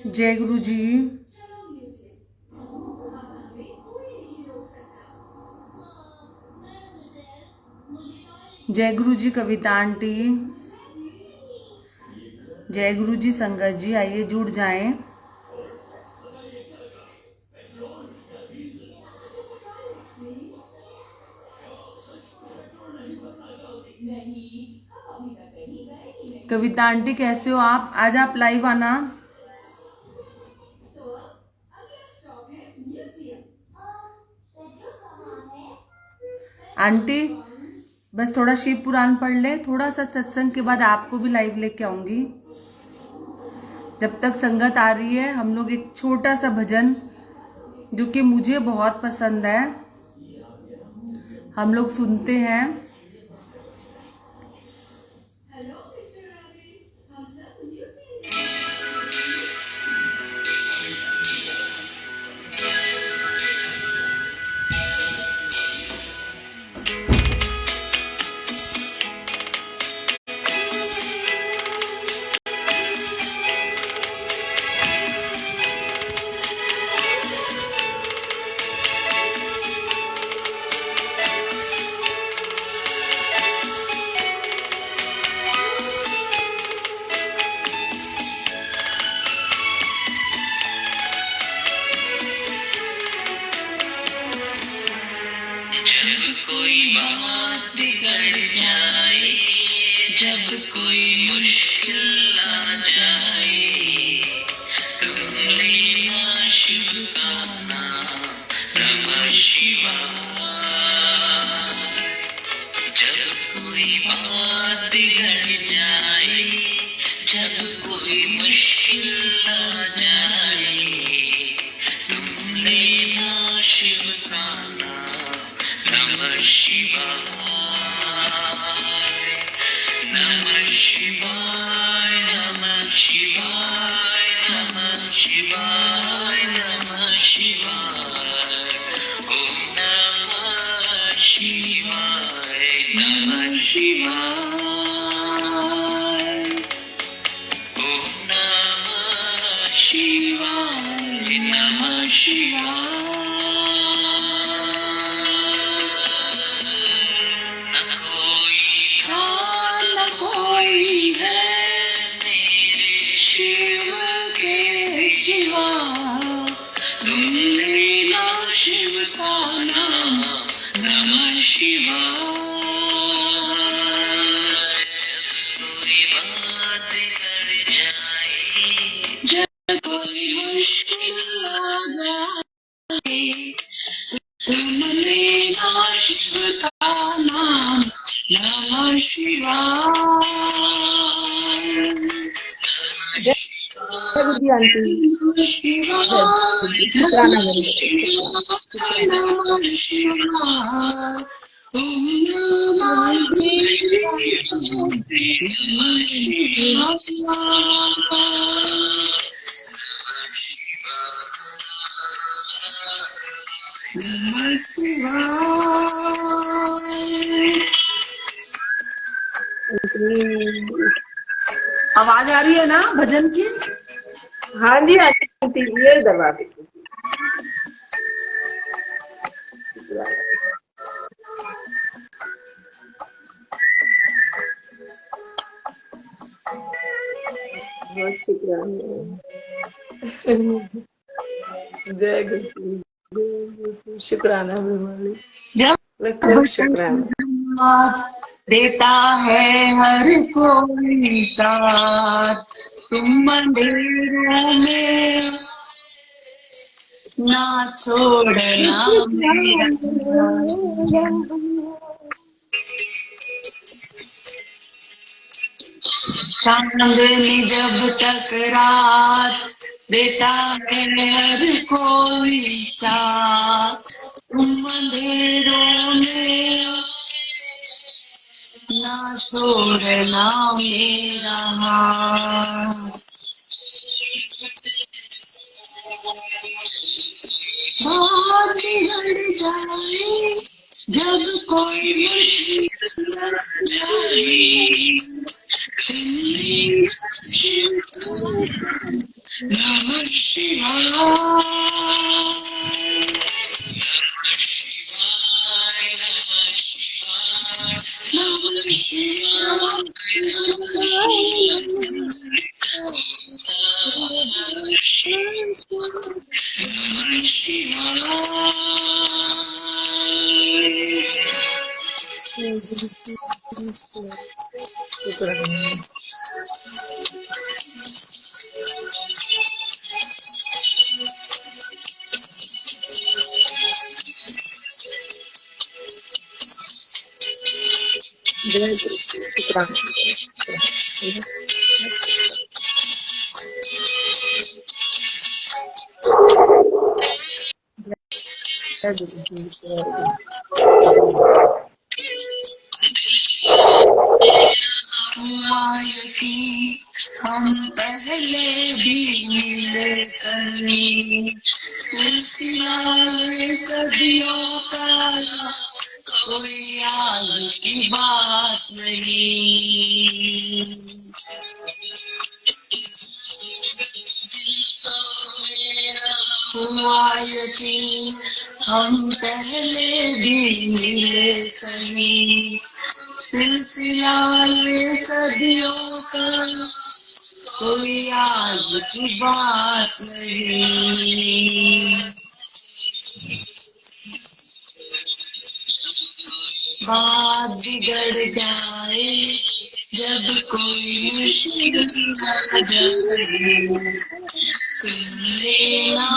जय गुरु जी। जय गुरु जी कविता आंटी। जय गुरु जी संगत जी, आइए जुड़ जाएं। कविता आंटी कैसे हो आप? आज आप लाइव आना। आंटी बस थोड़ा शिव पुराण पढ़ ले, थोड़ा सा सत्संग के बाद आपको भी लाइव लेके आऊंगी। जब तक संगत आ रही है, हम लोग एक छोटा सा भजन जो कि मुझे बहुत पसंद है, हम लोग सुनते हैं। जब कोई बात बिगड़ जाए, जब कोई मुश्किल आ जाए, तुम लेना शिव का नाम, नमः शिवाय। जब कोई बात बिगड़ जाए, जब कोई मुश्किल आ जाए, तुम लेना शिव का नाम, नमः शिवाय, नमः शिवाय, नमः शिवाय, नमः शिवाय, नमः शिवाय, ओम नमः शिवाय, नमः शिवाय, ओम नमः शिवाय, नमः शिवाय। न कोई था न कोई है मेरे शिव के सिवा, तुम लेना शिव का नाम, नमः शिवाय। कोई बात कर जाए, जब कोई मुश्किल आ जाए, तुम लेना शिव का नाम, नमः शिवाय। जय गुरु जी आंटी। नमः शिवाय, शुक्राना नमः करो। शिवाय, नमः शिवाय, ओम नमः शिवाय, नमः शिवाय, नमः शिवाय। आवाज आ रही है ना भजन की? हाँ जी आंटी, ये दबा दी। बहुत शुक्राना। जय गुरु, शुक्राना बिमारी। जब लख शुक्राना। देता है हर कोई साथ, तुम अंधेरों में ना छोड़ना मेरा साथ। चांदनी जब तक रात देता है हर कोई साथ, तुम अंधेरों में ना छोड़ना मेरा हाथ। बात बिगड़ जाए, जब कोई मुश्किल आ जाए, नमः जय गुरु जी, शुक्राना। जय गुरु जी, जय गुरु। की हम पहले भी मिले कहीं, सिलसिला सदियों का कोई आज की बात नहीं। हुआ यकीन हम पहले भी मिले कहीं, सिलसिला ये सदियों का कोई आज की बात नहीं। बात बिगड़ जाए जब कोई मुश्किल आ जाए, सुन लेना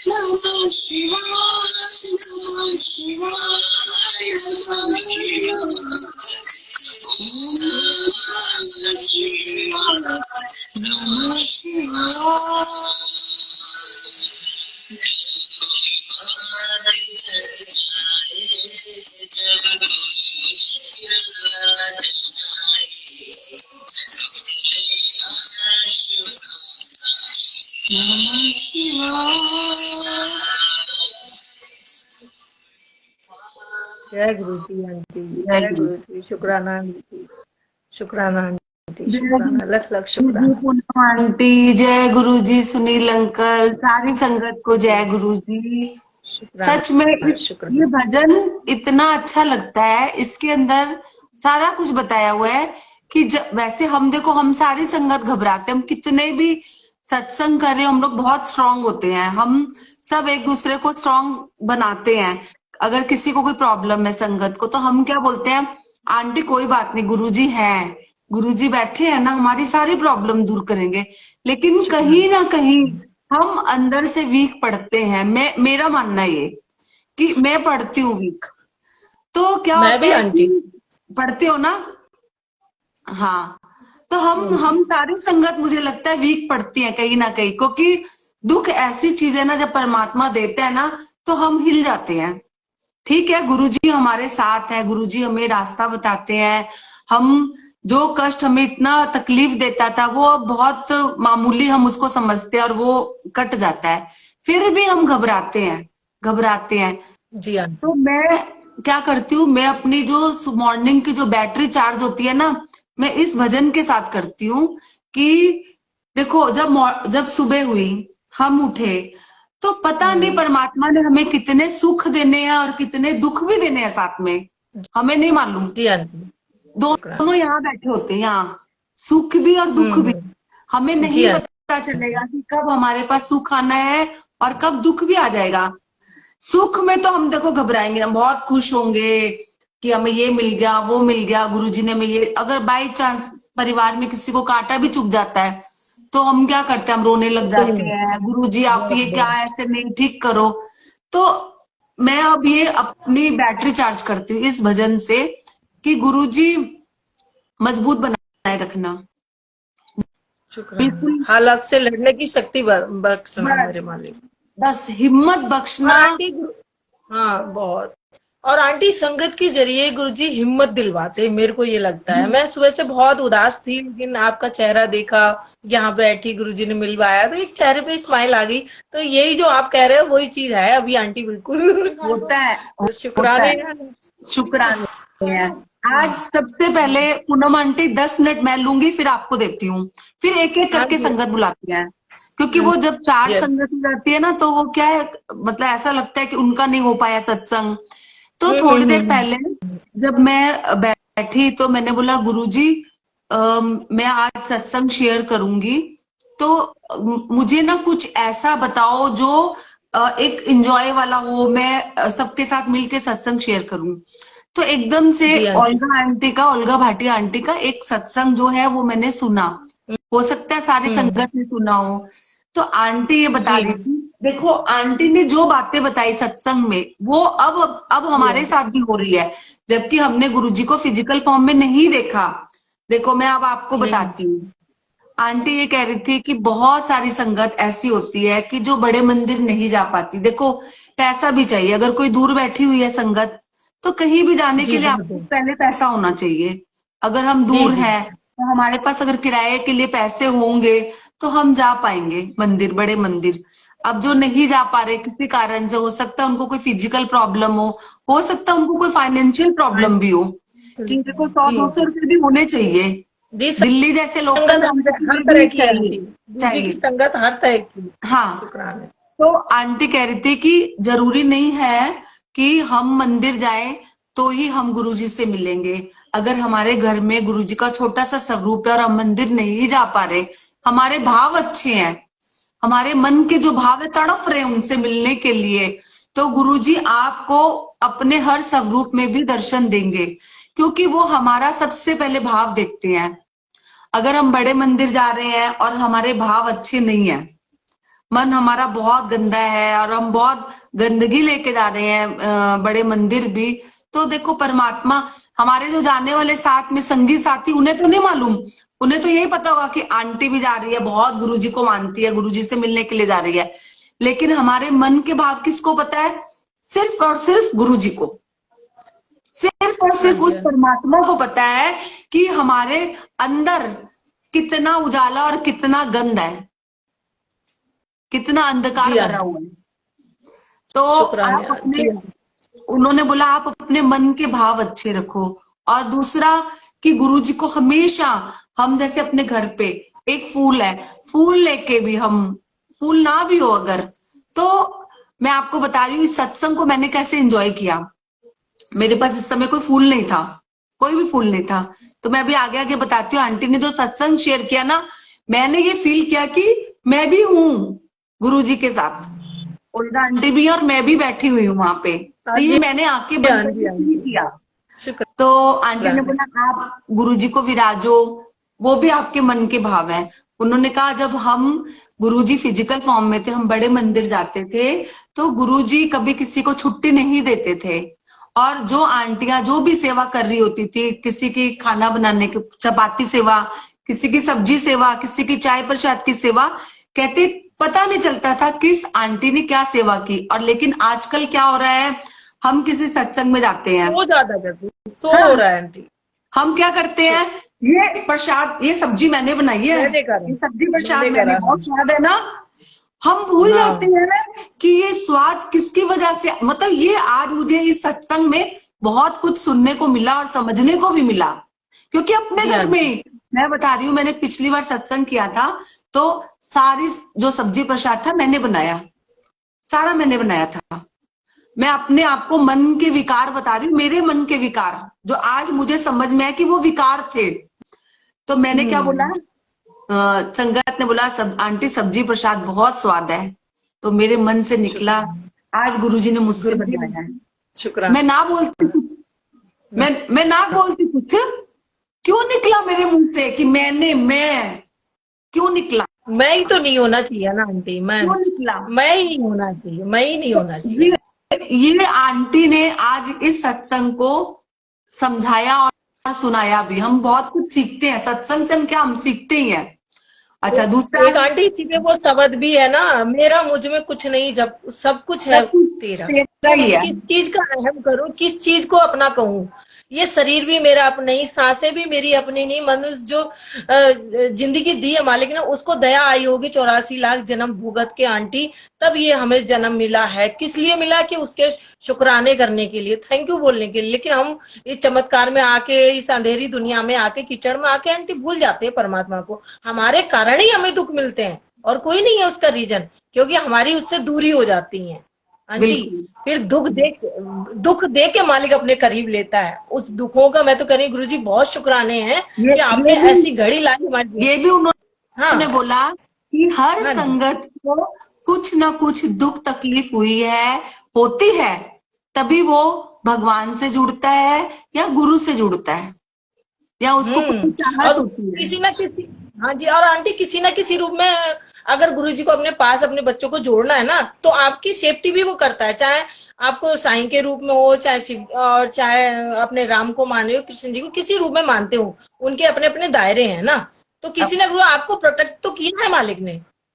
नमः शिवाय, नमः शिवाय, नमः शिवाय, नमः शिवाय। नमः शिवाय। जय गुरु जी आंटी, जय जय गुरु गुरु जी, शुक्राना आंटी, शुक्राना आंटी, जय शुक्राना, लख लख गुरु जी शुक्राना। पूनम आंटी, जय गुरु जी सुनील अंकल, सारी संगत को जय गुरु जी। सच में शुक्राना, ये शुक्राना। भजन इतना अच्छा लगता है, इसके अंदर सारा कुछ बताया हुआ है कि वैसे हम देखो, हम सारी संगत घबराते हैं, हम कितने भी सत्संग कर रहे हो, हम लोग बहुत स्ट्रांग होते हैं, हम सब एक दूसरे को स्ट्रांग बनाते हैं। अगर किसी को कोई प्रॉब्लम है संगत को, तो हम क्या बोलते हैं, आंटी कोई बात नहीं, गुरुजी हैं, गुरुजी बैठे हैं ना, हमारी सारी प्रॉब्लम दूर करेंगे। लेकिन कहीं ना कहीं हम अंदर से वीक पड़ते हैं। मेरा मानना ये कि मैं पढ़ती हूँ वीक। तो क्या मैं होता भी है आंटी। कि पढ़ते हो ना, हाँ, तो हम सारी संगत मुझे लगता है वीक पड़ती है कहीं ना कहीं, क्योंकि दुख ऐसी चीज है ना, जब परमात्मा देते हैं ना तो हम हिल जाते हैं। ठीक है, गुरुजी हमारे साथ है, गुरुजी हमें रास्ता बताते हैं। हम जो कष्ट हमें इतना तकलीफ देता था वो बहुत मामूली हम उसको समझते हैं और वो कट जाता है। फिर भी हम घबराते हैं। जी आंटी। तो मैं क्या करती हूँ, मैं अपनी जो मॉर्निंग की जो बैटरी चार्ज होती है ना, मैं इस भजन के साथ करती हूँ कि देखो, जब सुबह हुई, हम उठे, तो पता नहीं परमात्मा ने हमें कितने सुख देने हैं और कितने दुख भी देने हैं साथ में, हमें नहीं मालूम। जी आंटी, शुक्राना। दोनों यहाँ बैठे होते हैं, यहाँ सुख भी और दुख भी। हमें जी नहीं आंटी। पता चलेगा कि कब हमारे पास सुख आना है और कब दुख भी आ जाएगा। सुख में तो हम देखो घबराएंगे, हम बहुत खुश होंगे कि हमें ये मिल गया, वो मिल गया, गुरुजी ने हमें ये, अगर बाई चांस परिवार में किसी को कांटा भी चुभ जाता है तो हम क्या करते हैं, हम रोने लग जाते हैं, गुरुजी आप ये क्या ऐसे नहीं, ठीक करो। तो मैं अब ये अपनी बैटरी चार्ज करती हूँ इस भजन से कि गुरुजी मजबूत बनाए रखना, शुक्राना, बिल्कुल, हालात से लड़ने की शक्ति बख्शना बस मेरे मालिक। बस हिम्मत और बख्शना। आंटी हाँ बहुत। और आंटी संगत के जरिए गुरुजी हिम्मत दिलवाते हैं, मेरे को ये लगता है। मैं सुबह से बहुत उदास थी, लेकिन आपका चेहरा देखा, यहाँ बैठी गुरुजी ने मिलवाया तो एक चेहरे पे स्माइल आ गई। तो यही जो आप कह रहे हो वही चीज है अभी आंटी, बिल्कुल। होता है, तो होता शुक्राने है, हैं। शुक्राने हैं। आज सबसे पहले पूनम आंटी 10 मिनट मैं लूंगी, फिर आपको देती हूँ, फिर एक एक हाँ करके जी। संगत बुलाती हैं, क्योंकि हाँ वो जब चार जी। संगत हो जाती है ना तो वो क्या है, मतलब ऐसा लगता है कि उनका नहीं हो पाया सत्संग। तो थोड़ी देर हम्म। पहले जब मैं बैठी तो मैंने बोला, गुरुजी मैं आज सत्संग शेयर करूंगी, तो मुझे ना कुछ ऐसा बताओ जो एक एंजॉय वाला हो, मैं सबके साथ मिलके सत्संग शेयर करूं। तो एकदम से जी आंटी। ओल्गा भाटिया आंटी का एक सत्संग जो है वो मैंने सुना। हो सकता है सारी संगत ने सुना हो। तो आंटी ये बता जी रही थी, देखो आंटी ने जो बातें बताई सत्संग में वो अब हमारे साथ भी हो रही है, जबकि हमने गुरुजी को फिजिकल फॉर्म में नहीं देखा। देखो मैं अब आपको बताती हूँ। आंटी ये कह रही थी कि बहुत सारी संगत ऐसी होती है कि जो बड़े मंदिर नहीं जा पाती। देखो पैसा भी चाहिए, अगर कोई दूर बैठी हुई है संगत तो कहीं भी जाने के जी लिए जी आपको पहले पैसा होना चाहिए। अगर हम जी दूर जी हैं तो हमारे पास अगर किराए के लिए पैसे होंगे तो हम जा पाएंगे मंदिर, बड़े मंदिर। अब जो नहीं जा पा रहे किसी कारण से, हो सकता है उनको कोई फिजिकल प्रॉब्लम हो सकता है उनको कोई फाइनेंशियल हाँ प्रॉब्लम जी भी हो, कि देखो सौ जी दो सौ रुपये भी होने चाहिए। जी। दिल्ली जैसे लोकल संगत बॉम्बे के हर लिए तरह भी की है चाहिए आंटी, गुरु जी की चाहिए। संगत हर तरह की। हाँ, शुक्राना। तो आंटी कह रही थी कि जरूरी नहीं है कि हम मंदिर जाएं तो ही हम गुरुजी से मिलेंगे। अगर हमारे घर में गुरुजी का छोटा सा स्वरूप है और हम मंदिर नहीं जा पा रहे, हमारे भाव अच्छे हैं, हमारे मन के जो भाव है तड़फ रहे उनसे मिलने के लिए, तो गुरुजी आपको अपने हर स्वरूप में भी दर्शन देंगे, क्योंकि वो हमारा सबसे पहले भाव देखते हैं। अगर हम बड़े मंदिर जा रहे हैं और हमारे भाव अच्छे नहीं है, मन हमारा बहुत गंदा है और हम बहुत गंदगी लेके जा रहे हैं बड़े मंदिर भी, तो देखो परमात्मा, हमारे जो जाने वाले साथ में संगी साथी, उन्हें तो नहीं मालूम, उन्हें तो यही पता होगा कि आंटी भी जा रही है, बहुत गुरुजी को मानती है, गुरुजी से मिलने के लिए जा रही है। लेकिन हमारे मन के भाव किसको पता है? सिर्फ और सिर्फ गुरुजी को, सिर्फ और हाँ सिर्फ जी उस परमात्मा को पता है कि हमारे अंदर कितना उजाला और कितना गंद है, कितना अंधकार जी भरा आंटी। हुआ है। तो आप शुक्राना अपने, जी। उन्होंने बोला आप अपने मन के भाव अच्छे रखो। और दूसरा कि गुरुजी को हमेशा, हम जैसे अपने घर पे एक फूल है, फूल लेके भी हम, फूल ना भी हो अगर, तो मैं आपको बता रही हूँ इस सत्संग को मैंने कैसे एंजॉय किया। मेरे पास इस समय कोई फूल नहीं था, कोई भी फूल नहीं था, तो मैं अभी आगे आगे बताती हूँ। आंटी ने जो सत्संग शेयर किया ना, मैंने ये फील किया कि मैं भी हूँ गुरुजी के साथ, उल्टा आंटी भी है और मैं भी बैठी हुई हूँ वहां पे। हाँ तो ये जी मैंने आंखें बंद हाँ जी करके फील आंटी। किया। तो आंटी ने शुक्राना। बोला आप गुरुजी को विराजो, वो भी आपके मन के भाव है। उन्होंने कहा जब हम गुरुजी फिजिकल फॉर्म में थे, हम बड़े मंदिर जाते थे, तो गुरुजी कभी किसी को छुट्टी नहीं देते थे। और जो आंटियां जो भी सेवा कर रही होती थी, किसी की खाना बनाने की चपाती सेवा, किसी की सब्जी सेवा, किसी की चाय प्रसाद की सेवा, कहते पता नहीं चलता था किस आंटी ने क्या सेवा की। और लेकिन आजकल क्या हो रहा है, हम किसी सत्संग में जाते हैं, सो ज्यादा करती, सो हो हाँ, रहा है आंटी। हम क्या करते हैं, ये प्रसाद, ये सब्जी मैंने बनाई है, मैंने करा, ये सब्जी प्रसाद मैंने मैंने, करा। बहुत स्वाद है ना। हम भूल जाते हाँ हैं कि ये स्वाद किसकी वजह से, मतलब ये आज मुझे इस सत्संग में बहुत कुछ सुनने को मिला और समझने को भी मिला, क्योंकि अपने जी घर में आंटी। ही, मैं बता रही हूँ, मैंने पिछली बार सत्संग किया था तो सारी जो सब्जी प्रसाद था मैंने बनाया, सारा मैंने बनाया था। मैं अपने आप को मन के विकार बता रही हूँ, मेरे मन के विकार जो आज मुझे समझ में है कि वो विकार थे। तो मैंने क्या बोला, संगत ने बोला सब आंटी सब्जी प्रसाद बहुत स्वाद है, तो मेरे मन से निकला शुक्राना आज गुरुजी ने मुझसे गुरु जी ने। बनवाया है। शुक्राना। मैं ना बोलती कुछ, मैं ना बोलती कुछ, क्यों निकला मेरे मुंह से कि मैं क्यों निकला, मैं ही तो नहीं होना चाहिए ना आंटी, क्यों निकला? मैं ही नहीं होना चाहिए, मैं ही नहीं तो होना चाहिए। ये आंटी ने आज इस सत्संग को समझाया और सुनाया भी। हम बहुत कुछ सीखते हैं सत्संग से, हम क्या, हम सीखते ही हैं। अच्छा दूसरा, एक आंटी इसी में वो शब्द भी है ना, मेरा मुझ में कुछ नहीं जब सब कुछ है सब कुछ तेरा। तेरा तो ही मैं है। किस चीज का अहम करूं, किस चीज को अपना कहूं? ये शरीर भी मेरा अपना नहीं, सांसें भी मेरी अपनी नहीं। मनुष्य जो जिंदगी दी है मालिक ने, उसको दया आई होगी 84 लाख जन्म भुगत के आंटी, तब ये हमें जन्म मिला है। किस लिए मिला? कि उसके शुक्राने करने के लिए, थैंक यू बोलने के लिए। लेकिन हम इस चमत्कार में आके, इस अंधेरी दुनिया में आके, कीचड़ में आके आंटी भूल जाते हैं परमात्मा को। हमारे कारण ही हमें दुख मिलते हैं और कोई नहीं है उसका रीजन, क्योंकि हमारी उससे दूरी हो जाती है आंटी। बिल्कुल फिर दुख दे के मालिक अपने करीब लेता है। उस दुखों का मैं तो कह रही गुरुजी बहुत शुक्राने हैं कि आपने ऐसी घड़ी लाई हमारे जीवन। ये भी उन्होंने हाँ बोला कि हर हाँ जी संगत को कुछ ना कुछ दुख तकलीफ हुई है, होती है, तभी वो भगवान से जुड़ता है या गुरु से जुड़ता है या उसको कोई चाहत और होती है। किसी ना किसी, हाँ जी, और आंटी किसी ना किसी रूप में अगर गुरुजी को अपने पास अपने बच्चों को जोड़ना है ना, तो आपकी सेफ्टी भी वो करता है, चाहे आपको साईं के रूप में हो, चाहे शिव और चाहे अपने राम को माने हो, कृष्ण जी को किसी रूप में मानते हो, उनके अपने अपने दायरे हैं ना। तो किसी ने आपको प्रोटेक्ट तो किया है मालिक ने,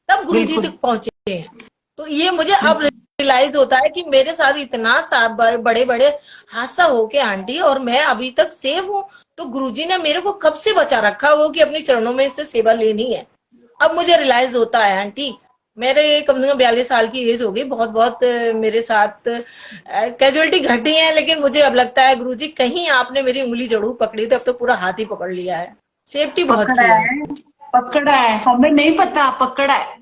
तब गुरुजी बिल्कुल तक पहुंचे हैं। तो ये मुझे अब बिल्कुल। रियलाइज होता है कि मेरे साथ इतना बड़े बड़े हादसा हो के आंटी, और मैं अभी तक सेफ हूँ। तो गुरुजी ने मेरे को कब से बचा रखा हो कि अपने चरणों में इससे सेवा लेनी है। अब मुझे रियलाइज होता है आंटी। मेरे कम से कम 42 साल की एज हो गई, बहुत बहुत मेरे साथ कैजुअलिटी घटी है, लेकिन मुझे अब लगता है गुरुजी कहीं आपने मेरी उंगली जरूर पकड़ी थी, अब तो पूरा हाथ ही पकड़ लिया है। सेफ्टी बहुत पकड़ा की है। है, पकड़ा है, हमें नहीं पता, पकड़ा है,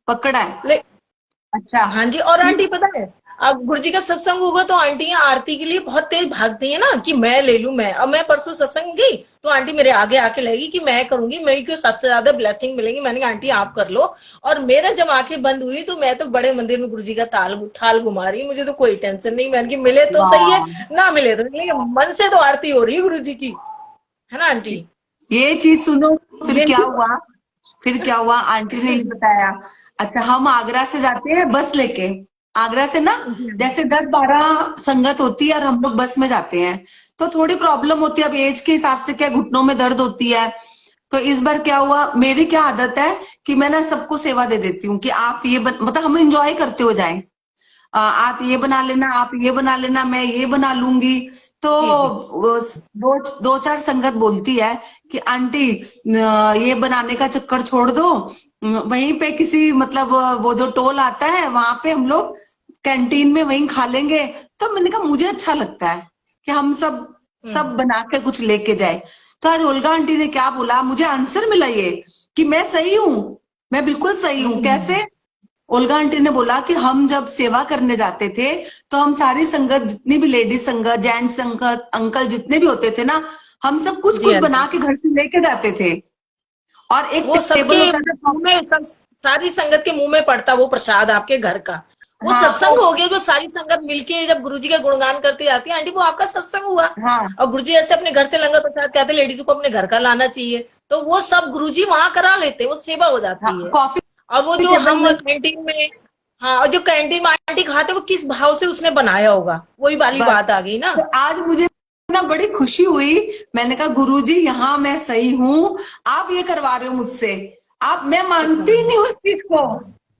पकड़ा है। ले, अच्छा। हाँ जी। और आंटी पता है, अब गुरुजी का सत्संग होगा तो आंटियां आरती के लिए बहुत तेज भागती है ना, कि मैं ले लूं मैं। अब मैं परसों सत्संग गई तो आंटी मेरे आगे आके लगेगी कि मैं करूंगी, मेरी को सबसे ज्यादा ब्लेसिंग मिलेगी। मैंने कहा आंटी आप कर लो। और मेरा जब आंखें बंद हुई तो मैं तो बड़े मंदिर में गुरुजी का थाल घुमा रही हूँ, मुझे तो कोई टेंशन नहीं। मैंने कि मिले तो सही है, वाह, ना मिले तो नहीं, मन से तो आरती हो रही है गुरुजी की, है ना आंटी। ये चीज सुनो। फिर क्या यही हुआ? फिर क्या हुआ, आंटी ने ये बताया। अच्छा, हम आगरा से जाते हैं बस लेके। आगरा से ना, जैसे 10-12 संगत होती है और हम लोग बस में जाते हैं, तो थोड़ी प्रॉब्लम होती है। अब एज के हिसाब से क्या, घुटनों में दर्द होती है। तो इस बार क्या हुआ, मेरी क्या आदत है कि मैं ना सबको सेवा दे देती हूँ कि आप ये मतलब हम इंजॉय करते हो जाए। आप ये बना लेना, आप ये बना लेना, मैं ये बना लूंगी। तो जी जी। दो दो चार संगत बोलती है कि आंटी ये बनाने का चक्कर छोड़ दो, वहीं पे किसी मतलब वो जो टोल आता है वहां पे हम लोग कैंटीन में वहीं खा लेंगे। तो मैंने कहा मुझे अच्छा लगता है कि हम सब सब हम्म बना के कुछ लेके जाए। तो आज ओल्गा आंटी ने क्या बोला, मुझे आंसर मिला ये कि मैं सही हूँ, मैं बिल्कुल सही हूँ। हम्म। कैसे? ओल्गा आंटी ने बोला कि हम जब सेवा करने जाते थे तो हम सारी संगत, जितनी भी लेडीज संगत, जेंट्स संगत, अंकल जितने भी होते थे ना, हम सब कुछ जी कुछ आंटी। बना के घर से लेके जाते थे। और एक वो सबके टेबल होता था। मुंह में सारी संगत के मुंह में पड़ता वो प्रसाद आपके घर का। वो हाँ सत्संग हो गया जो सारी संगत मिलके जब गुरुजी का गुणगान करती जाती है आंटी, वो आपका सत्संग हुआ। हाँ और गुरुजी ऐसे अपने घर से लंगर प्रसाद कहते लेडीज को अपने घर का लाना चाहिए, तो वो सब गुरुजी वहां करा लेते, वो सेवा हो हाँ, जाती है। कॉफी और वो जो टेबल हम में। कैंटीन में, हाँ, और जो कैंटीन में आंटी खाते वो किस भाव से उसने बनाया होगा, वही वाली बस, बात आ गई ना। तो आज मुझे ना बड़ी खुशी हुई। मैंने कहा गुरुजी यहाँ मैं सही हूँ, आप ये करवा रहे हो मुझसे। आप, मैं मानती ही शुक्राना। नहीं उस चीज को।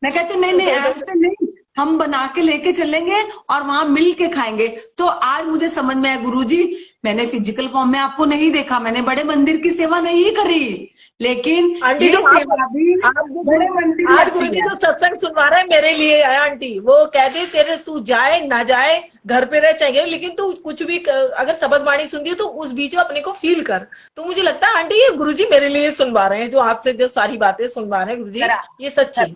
मैं कहती नहीं नहीं, ऐसे नहीं, हम बना के लेके चलेंगे और वहां मिल के खाएंगे। तो आज मुझे समझ में आया गुरुजी, मैंने फिजिकल फॉर्म में आपको नहीं देखा, मैंने बड़े मंदिर की सेवा नहीं करी, लेकिन आंटी जो ये सेवा भी आप जो बड़े मंदिर आज जैसी गुरुजी है। जो सत्संग सुनवा रहे हैं मेरे लिए है आंटी। वो कहते तेरे तू जाए ना जाए घर पे रह चाहिए, लेकिन तू कुछ भी अगर शब्द वाणी सुनती है तो उस बीच में अपने को फील कर। तो मुझे लगता है आंटी ये गुरुजी मेरे लिए सुनवा रहे हैं, जो आपसे जो सारी बातें सुनवा रहे हैं गुरुजी, करा ये सच्ची।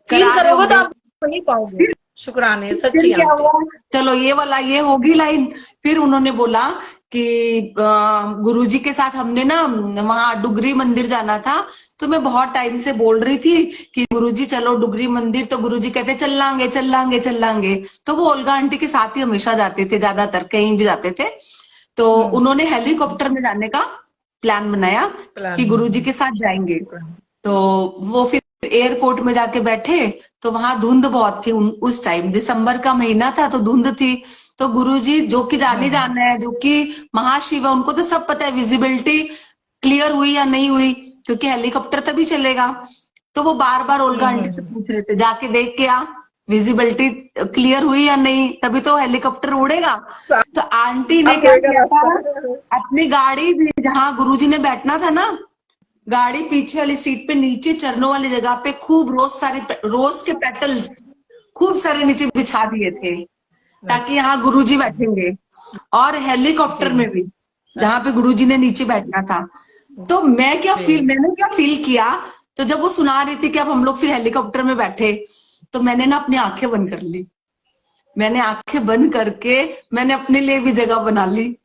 फील करा रहे करोगे तो होंगे। आप वही पाओगे। शुक्राने फिर सच्ची क्या आंटी। हुआ, चलो ये वाला ये होगी लाइन। फिर उन्होंने बोला कि गुरुजी के साथ हमने ना वहां डुगरी मंदिर जाना था। तो मैं बहुत टाइम से बोल रही थी कि गुरुजी चलो डुगरी मंदिर, तो गुरुजी कहते चल लांगे चल लांगे चल लांगे। तो वो ओल्गा आंटी के साथ ही हमेशा जाते थे, ज्यादातर कहीं भी जाते थे। तो उन्होंने हेलीकॉप्टर में जाने का प्लान बनाया कि प्लान। गुरुजी के साथ जाएंगे। शुक्राना। तो वो फिर एयरपोर्ट में जाके बैठे, तो वहां धुंध बहुत थी। उस टाइम दिसंबर का महीना था, तो धुंध थी। तो गुरुजी जो कि जाने जाना है, जो कि महाशिव है, उनको तो सब पता है विजिबिलिटी क्लियर हुई या नहीं हुई, क्योंकि हेलीकॉप्टर तभी चलेगा। तो वो बार बार ओल्गा आंटी से हम्म। पूछ रहे थे, जाके देख के आ, विजिबिलिटी क्लियर हुई या नहीं, तभी तो हेलीकॉप्टर उड़ेगा। तो आंटी ने साफ क्या होएगा किया था, रास्ता। अपनी गाड़ी भी जहां गुरुजी ने बैठना था ना, गाड़ी पीछे वाली सीट पे नीचे चरणों वाली जगह पे खूब रोज के पेटल्स खूब सारे नीचे बिछा दिए थे, ताकि अच्छा। यहाँ गुरुजी अच्छा। बैठेंगे। और जी हेलीकॉप्टर में भी जहां पे गुरुजी ने नीचे बैठना था। तो जी। मैंने क्या फील किया, तो जब वो सुना रही थी कि अब हम लोग फिर हेलीकॉप्टर में बैठे, तो मैंने ना अपनी आंखें बंद कर ली। मैंने आंखें बंद करके मैंने अपने लिए भी जगह बना ली।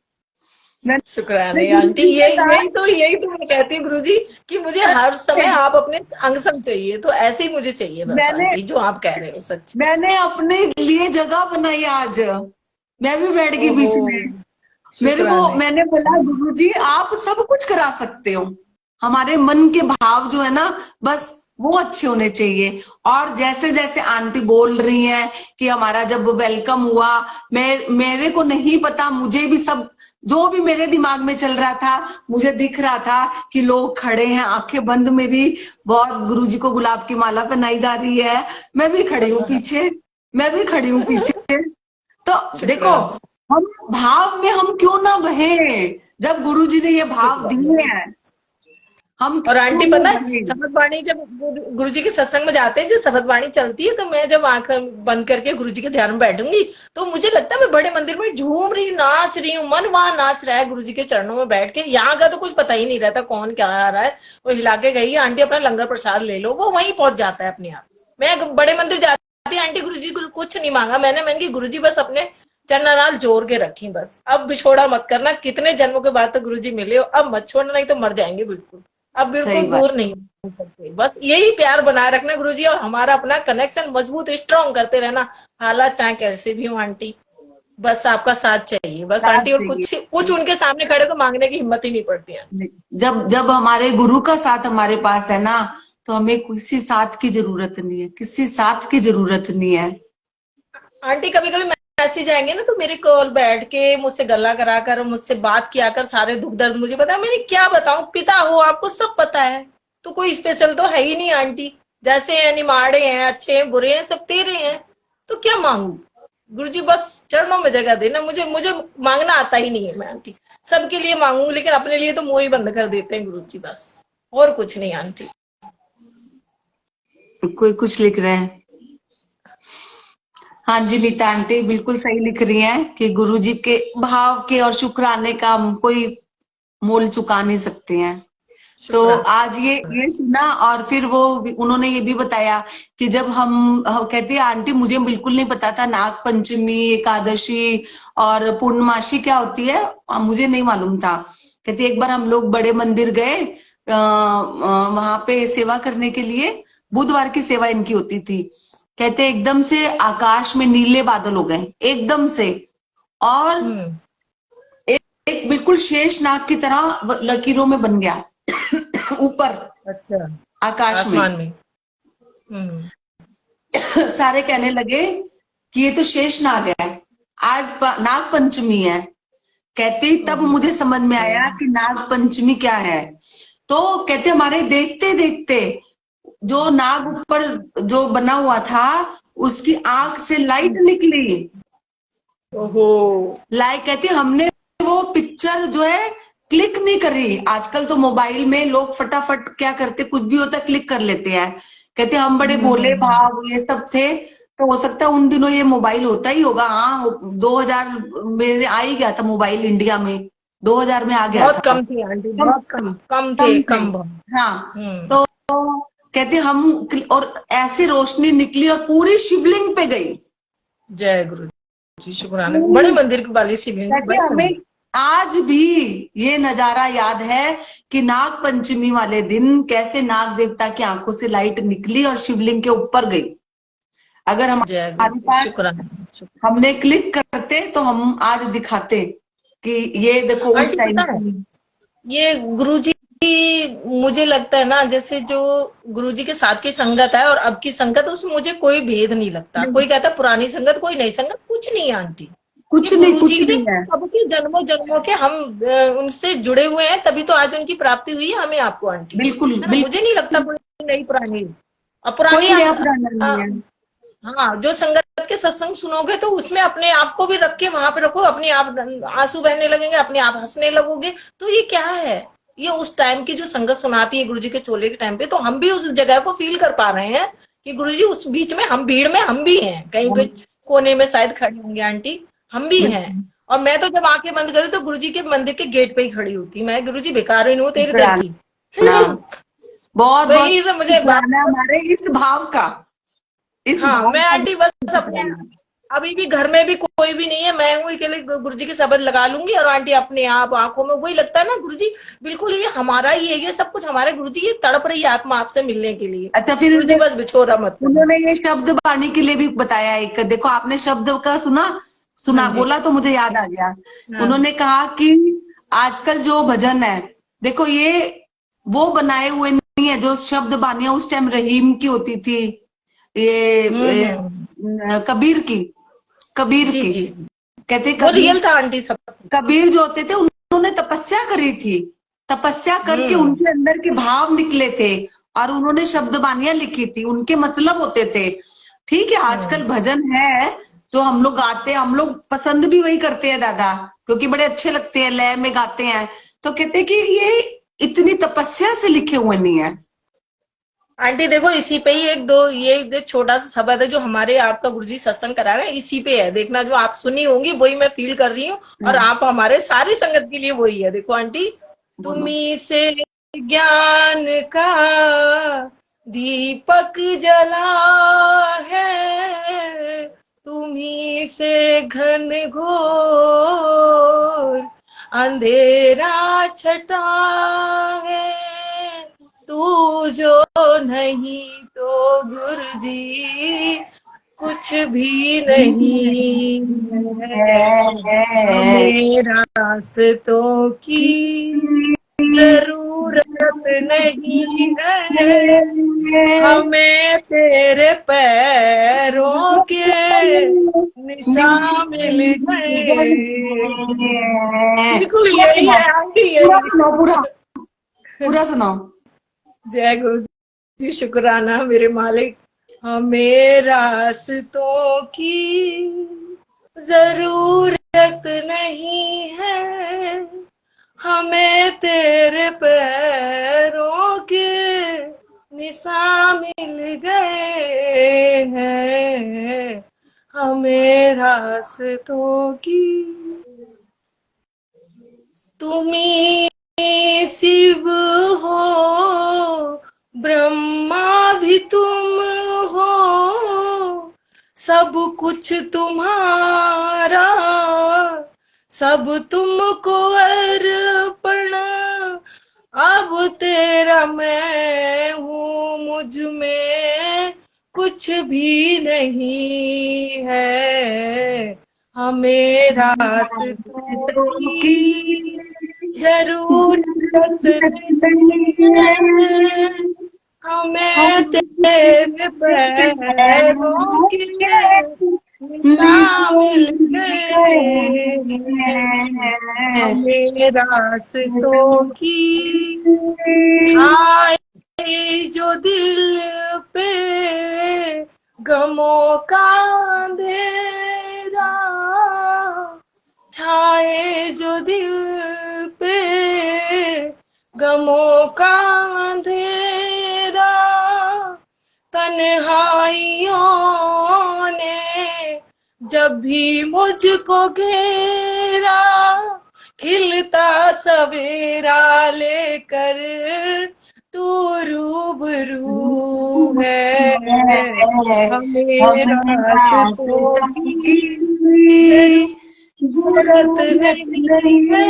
मैंने शुक्राने आंटी। गुरुजी ये के साथ यही तो मैं कहती हूँ गुरुजी, कि मुझे हर समय आप अपने अंग संग चाहिए, तो ऐसे ही मुझे चाहिए बस मैंने आंटी, जो आप कह रहे हो सच। मैंने अपने लिए जगह बनाई आज। मैं भी बैठ गई ओहो। बीच में। मेरे को, शुक्राने। मैंने बोला गुरुजी आप सब कुछ करा सकते हो, हमारे मन के भाव जो है ना, बस वो अच्छे होने चाहिए। और जैसे जैसे आंटी बोल रही हैं कि हमारा जब वेलकम हुआ, मेरे को नहीं पता, मुझे भी सब जो भी मेरे दिमाग में चल रहा था, मुझे दिख रहा था कि लोग खड़े हैं, आंखें बंद मेरी, बहुत गुरुजी को गुलाब की माला पहनाई जा रही है, मैं भी खड़ी हूँ पीछे, मैं भी खड़ी हूँ पीछे। तो देखो, शुक्राना। हम भाव में हम क्यों ना बहे, जब गुरुजी ने ये भाव शुक्राना। दिए हैं, हम और क्यों आंटी ना पता है, बहे। शपथ वाणी जब गुरु जी के सत्संग में जाते हैं, जो शपथ वाणी चलती है, तो मैं जब आंख बंद करके गुरु जी के ध्यान में बैठूंगी, तो मुझे लगता है मैं बड़े मंदिर में झूम रही, नाच रही हूँ, मन वहां नाच रहा है गुरु जी के चरणों में बैठ के। यहाँ का तो कुछ पता ही नहीं रहता कौन क्या आ रहा है। वो हिला के गई आंटी, अपना लंगर प्रसाद ले लो, वो वहीं पहुंच जाता है अपने आप। मैं बड़े मंदिर जाती, आंटी गुरु जी को कुछ नहीं मांगा मैंने गुरु जी बस अपने चरणाराल जोड़ के रखी, बस अब बिछोड़ा मत करना, कितने जन्मों के बाद तो गुरु जी मिले हो, अब मत छोड़ना, नहीं तो मर जाएंगे बिल्कुल, अब सही बिल्कुल बात। दूर नहीं हो सकते। बस यही प्यार बनाए रखना गुरुजी, और हमारा अपना कनेक्शन मजबूत स्ट्रांग करते रहना, हालात चाहे कैसे भी हो आंटी। बस आपका साथ चाहिए बस साथ आंटी, और चाहिए। कुछ कुछ उनके सामने खड़े को मांगने की हिम्मत ही नहीं पड़ती है। जब जब हमारे गुरु का साथ हमारे पास है ना, तो हमें किसी साथ की जरूरत नहीं है, किसी साथ की जरूरत नहीं है। आंटी कभी कभी मैसेज आएंगे ना, तो मेरे कॉल बैठ के मुझसे गला कराकर, मुझसे बात किया कर, सारे दुख दर्द मुझे पता है, मैंने क्या बताऊं, पिता हो आपको सब पता है, तो कोई स्पेशल तो है ही नहीं आंटी, जैसे हैं निमाड़े हैं, अच्छे हैं बुरे हैं, सब तेरे हैं, तो क्या मांगू। गुरुजी बस चरणों में जगह देना, मुझे मुझे मांगना आता ही नहीं है मैं आंटी, सबके लिए मांगू लेकिन अपने लिए तो मुंह ही बंद कर देते हैं गुरुजी, बस और कुछ नहीं आंटी। कोई कुछ लिख रहे हैं। हाँ जी, मीता आंटी बिल्कुल सही लिख रही हैं कि गुरुजी के भाव के और शुक्राने का हम कोई मोल चुका नहीं सकते हैं। तो शुक्राना। आज ये सुना, और फिर वो उन्होंने ये भी बताया कि जब हम कहती है आंटी, मुझे बिल्कुल नहीं पता था नाग पंचमी, एकादशी और पूर्णमासी क्या होती है, मुझे नहीं मालूम था। कहती एक बार हम लोग बड़े मंदिर गए, वहां पे सेवा करने के लिए, बुधवार की सेवा इनकी होती थी। कहते एकदम से आकाश में नीले बादल हो गए, एकदम से, और हम्म। एक बिल्कुल शेष नाग की तरह लकीरों में बन गया ऊपर अच्छा। आकाश में। आसमान में। हम्म। सारे कहने लगे कि ये तो शेष नाग है, आज नाग पंचमी है। कहते तब मुझे समझ में आया कि नाग पंचमी क्या है। तो कहते हमारे देखते देखते जो नाग ऊपर जो बना हुआ था, उसकी आंख से लाइट निकली। ओहो। लाइक कहती हमने वो पिक्चर जो है क्लिक नहीं करी। आजकल तो मोबाइल में लोग फटाफट क्या करते, कुछ भी होता है क्लिक कर लेते हैं। कहते हम बड़े भोले भाव ये सब थे, तो हो सकता है उन दिनों ये मोबाइल होता ही होगा। हाँ, 2000 में आ ही गया था मोबाइल इंडिया में, 2000 में आ गया बहुत था। कम थे आंटी, कम बहुत कम कम थे, कम थे। कम बहुत। हाँ, हम्म। तो कहते हम, और ऐसी रोशनी निकली और पूरी शिवलिंग पे गई। जय गुरु जी, शुक्राना। बड़े मंदिर वाली शिवलिंग, कहते बड़े हमें मंदिर। आज भी ये नजारा याद है कि नाग पंचमी वाले दिन कैसे नाग देवता की आंखों से लाइट निकली और शिवलिंग के ऊपर गई। अगर जय गुरु हमारे जी, पास शुक्राना। हमने क्लिक करते तो हम आज दिखाते कि ये देखो उस आंटी टाइम पता है, की। ये गुरुजी मुझे लगता है ना, जैसे जो गुरुजी के साथ की संगत है और अब की संगत, उसमें मुझे कोई भेद नहीं लगता। नहीं, कोई कहता है पुरानी संगत, कोई नई संगत, कुछ नहीं है आंटी। ये कुछ नहीं, कुछ गुरुजी ने नहीं है। सबके जन्मों जन्मों के हम उनसे जुड़े हुए हैं, तभी तो आज उनकी प्राप्ति हुई है हमें आपको आंटी, बिल्कुल है ना। मुझे नहीं लगता बिल्कुल, कोई नई पुरानी, और पुरानी कोई नया आप पुराना नहीं है। हाँ, जो संगत के सत्संग सुनोगे तो उसमें अपने आप को भी रख के वहां पे रखो, अपने आप आंसू बहने लगेंगे, अपने आप हंसने लगोगे। तो ये क्या है, ये उस टाइम की जो संगत सुनाती है गुरुजी के चोले के टाइम पे, तो हम भी उस जगह को फील कर पा रहे हैं कि गुरुजी उस बीच में, हम भीड़ में हम भी हैं, कहीं पे कोने में शायद खड़े होंगे आंटी, हम भी हैं। बिल्कुल। और मैं तो जब आंखें बंद करी तो गुरुजी के मंदिर के गेट पे ही खड़ी होती, मैं गुरुजी बेकार ही नहीं हूँ तेरे दर की। बहुत तो बहुत यही से मुझे शुक्राना वापस। हमारे इस भाव का, इस हाँ, भाव मैं का आंटी बहुत बस अपने, शुक्राना। अभी भी घर में भी कोई भी नहीं है, मैं हूँ अकेले, गुरु जी की शब्द लगा लूंगी और आंटी अपने आप आंखों में वही लगता है ना, गुरु जी बिल्कुल ये हमारा ही है, ये सब कुछ हमारे गुरु जी, ये तड़प रही है आत्मा आपसे मिलने के लिए। अच्छा, फिर गुरु जी बस बिछोरा मत करना। उन्होंने ये शब्द बाणी के लिए भी बताया। एक देखो, आपने शब्द का सुना हाँ सुना जी। बोला तो मुझे याद आ गया। हाँ। उन्होंने कहा कि आजकल जो भजन है, देखो ये वो बनाए हुए नहीं है, जो शब्द बानियां उस टाइम रहीम की होती थी, ये कबीर की, कबीर जी की। जी। कहते वो कबीर, रियल था आंटी सब। कबीर जो होते थे उन्होंने तपस्या करी थी, तपस्या करके हम्म उनके अंदर के भाव निकले थे और उन्होंने शब्द बानियां लिखी थी, उनके मतलब होते थे। ठीक है, आजकल हम्म। भजन है जो हम लोग गाते हैं, हम लोग पसंद भी वही करते हैं दादा, क्योंकि बड़े अच्छे लगते हैं, लय में गाते हैं। तो कहते हैं कि ये इतनी तपस्या से लिखे हुए नहीं है। आंटी देखो, इसी पे ही एक दो ये एक छोटा सा शब्द है जो हमारे आपका गुरुजी सत्संग करा रहे हैं, इसी पे है। देखना, जो आप सुनी होंगी वही मैं फील कर रही हूँ, और आप हमारे सारी संगत के लिए वही है। देखो आंटी, बोलो। तुम्ही से ज्ञान का दीपक जला है, तुम्ही से घन घोर अंधेरा छटा है, तू जो नहीं तो गुरुजी कुछ भी नहीं है। हमें रास्तों की जरूरत नहीं है, हमें तेरे पैरों के निशान मिल गए। बिल्कुल पूरा यही सुनाओ, है आंटी, पूरा यही। सुनाओ, पूरा पूरा सुनाओ। जय गुरु जी, शुक्राना मेरे मालिक। हमें रास्तों की जरूरत नहीं है, हमें तेरे पैरों के निशान मिल गए हैं, हमें रास्तों की। तुम्ही शिव हो, ब्रह्मा भी तुम हो, सब कुछ तुम्हारा, सब तुमको अर्पण, अब तेरा मैं हूँ, मुझ में कुछ भी नहीं है, हमें रास्तों की जरूरत नहीं है, हमें तेरे पैरों के निशान मिल गए हैं, हमें रास्तों की छाए जो दिल पे गमों का अंधेरा, छाए जो दिल पे गमों का अंधेरा, तन्हाइयों ने जब भी मुझको घेरा, खिलता सवेरा लेकर तू रूबरू है, हमें रास्तों की जरूरत नहीं है,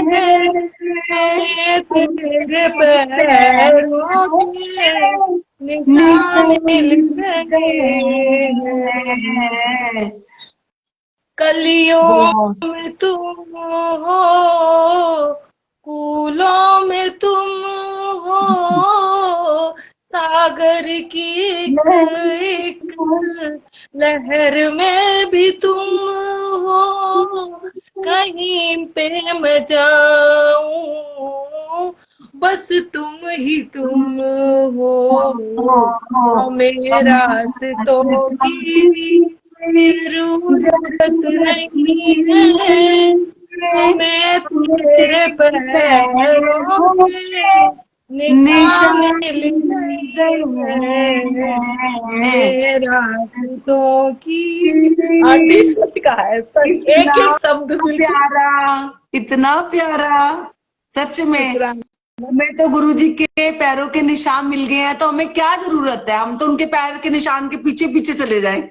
हमें तेरे पैरों के निशान मिल गए हैं, कलियों में तुम हो, फूलों में तुम हो, सागर की एक लहर में भी तुम हो, कहीं पे मैं जाऊं बस तुम ही तुम हो, हमें रास्तों की जरूरत नहीं है, हमें तेरे पैरों के निशान मिल गए हैं, हमें रास्तों की। आंटी सच कहा है, सच, एक एक शब्द बिल्कुल। प्यारा, इतना प्यारा, सच में। शुक्राना। हमें तो गुरुजी के पैरों के निशान मिल गए हैं, तो हमें क्या जरूरत है, हम तो उनके पैर के निशान के पीछे पीछे चले जाएं,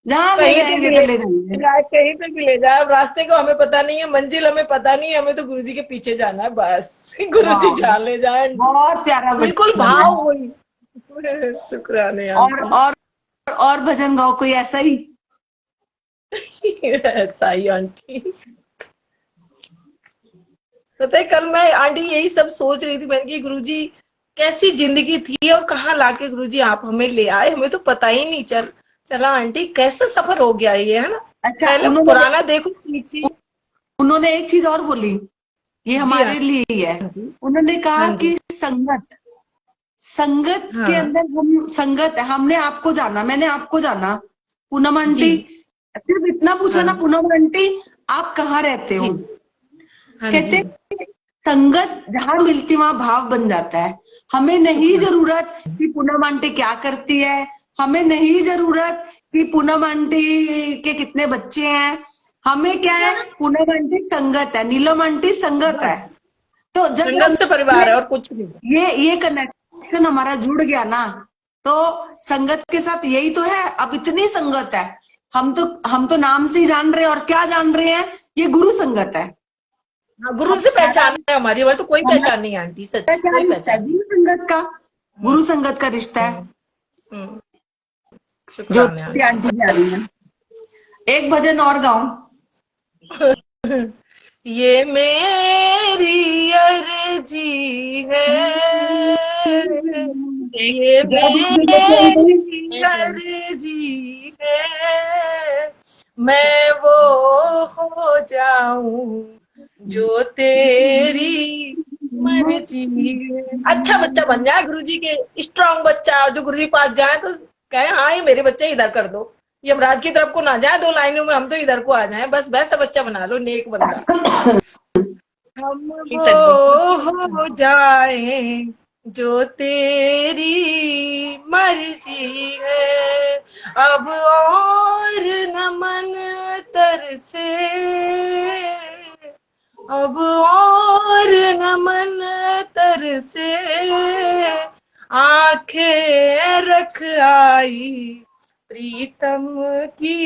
जहां ले कहीं पे जाएंगे भी ले चले जाएंगे। जाए, कहीं पे भी ले जाए, अब रास्ते को हमें पता नहीं है, मंजिल हमें पता नहीं है, हमें तो गुरुजी के पीछे जाना है बस। गुरुजी वाह, जहाँ ले जाए, बहुत प्यारा बिल्कुल भजन है। भाव वही। शुक्राने और आंटी। और और भजन गाओ कोई ऐसा ही। ऐसा ही आंटी। पता है, कल मैं आंटी यही सब सोच रही थी, मैंने कि गुरुजी कैसी जिंदगी थी और कहाँ लाके गुरुजी आप हमें ले आए, हमें तो पता ही नहीं चला आंटी। कैसा सफर हो गया ये, है ना। अच्छा, पहले उन्होंने पुराना देखो पीछे। उन्होंने एक चीज और बोली, ये जी हमारे लिए ही है। आंटी। उन्होंने हाँ कहा जी। कि संगत संगत के हाँ अंदर हम संगत है, हमने आपको जाना, मैंने आपको जाना। पूनम जी। आंटी सिर्फ इतना पूछा ना, हाँ पूनम आंटी आप कहाँ रहते जी। हो? हाँ जी। कहते संगत जहां मिलती वहां भाव बन जाता है। हमें नहीं सुखना। जरूरत कि पूनम आंटी क्या करती है, हमें नहीं जरूरत कि पूनम आंटी के कितने बच्चे हैं। हमें क्या है, पूनम आंटी संगत है, नीलम आंटी संगत है। बस तो जब संगत हम से परिवार है और कुछ नहीं। ये कनेक्शन हमारा जुड़ गया ना, तो संगत के साथ यही तो है। अब इतनी संगत है, हम तो नाम से ही जान रहे हैं, और क्या जान रहे हैं, ये गुरु संगत है। हाँ, गुरु से हमारा पहचान है हमारी, हमारी तो कोई हमारा पहचान नहीं है आंटी, सच क्या कोई रिश्ता है, पहचान नहीं। हम्म, गुरु संगत का रिश्ता है। हम्म, हम्म, शुक्राने ज्योति आंटी, आंटी जा रही सच। है, एक भजन और गाऊं? ये मेरी अर्जी है, ये मेरी अर्जी है, मैं वो हो जाऊं जो तेरी मर्जी है। अच्छा बच्चा बन जाए गुरुजी के, स्ट्रांग बच्चा, और जो गुरुजी के पास जाए तो कहे हाँ ये मेरे बच्चे इधर कर दो, यमराज की तरफ को ना जाए 2 लाइनों में, हम तो इधर को आ जाए, बस वैसा बच्चा बना लो, नेक बंदा। हम वो हो जाए जो तेरी मर्जी है, अब और न मन तरसे, अब और न मन तरसे, आंखें रख आई प्रीतम की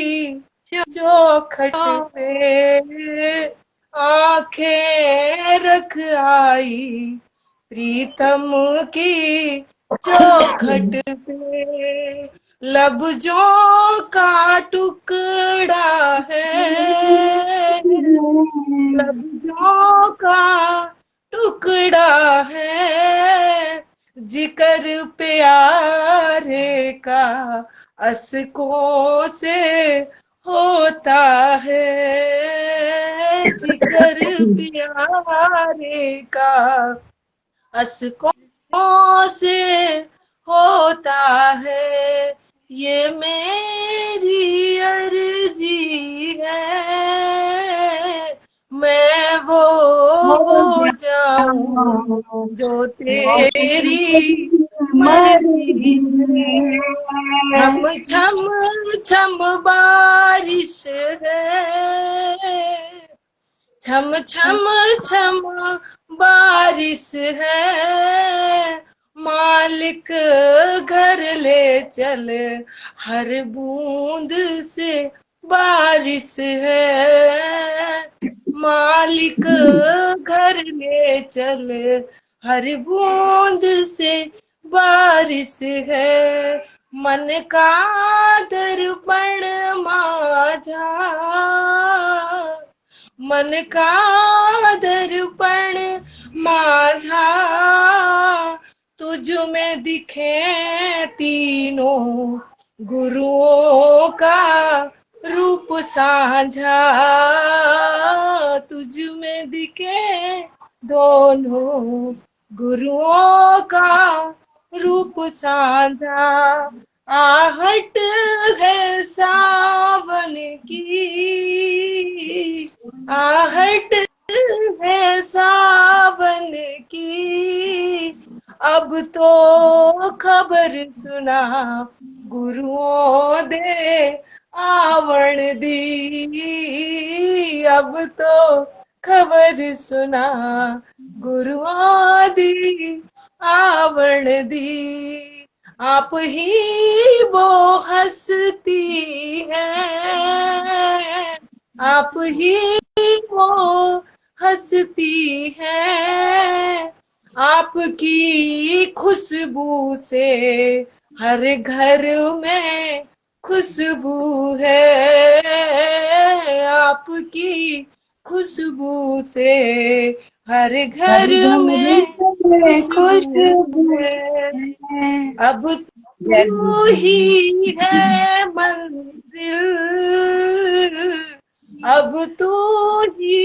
चौखट पे, आंखें रख आई प्रीतम की चौखट पे, लफ्जों का टुकड़ा है, लफ्जों का टुकड़ा है, जिक्र प्यारे का अस्कों से होता है, जिक्र प्यारे का अस्कों से होता है, ये मेरी अर्जी है, मैं वो हो जाऊं जो तेरी मर्जी है। छम छम छम बारिश है, छम छम छम बारिश है, मालिक घर ले चल, हर बूंद से बारिश है, मालिक घर ले चल, हर बूंद से बारिश है, मन का दर्पण माझा, मन का दर्पण माझा, तुझ में दिखे तीनों गुरुओं का रूप साझा, तुझ में दिखे दोनों गुरुओं का रूप साझा, आहट है सावन की, आहट है सावन की, अब तो खबर सुना गुरुओं दे आवण दी, अब तो खबर सुना गुरुओं दी आवण दी, आप ही वो हस्ती है, आप ही वो हस्ती है, आपकी खुशबू से हर घर में खुशबू है, आपकी खुशबू से हर घर में खुशबू है, अब तू ही है मंजिल, अब तू ही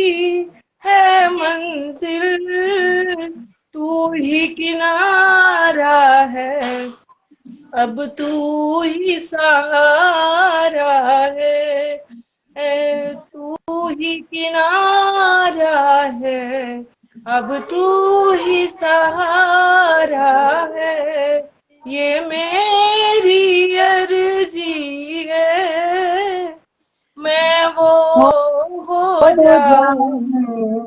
है मंजिल, तू ही किनारा है, अब तू ही सहारा है, तू ही किनारा है, अब तू ही सहारा है, ये मेरी अर्जी है, मैं वो हो जाऊं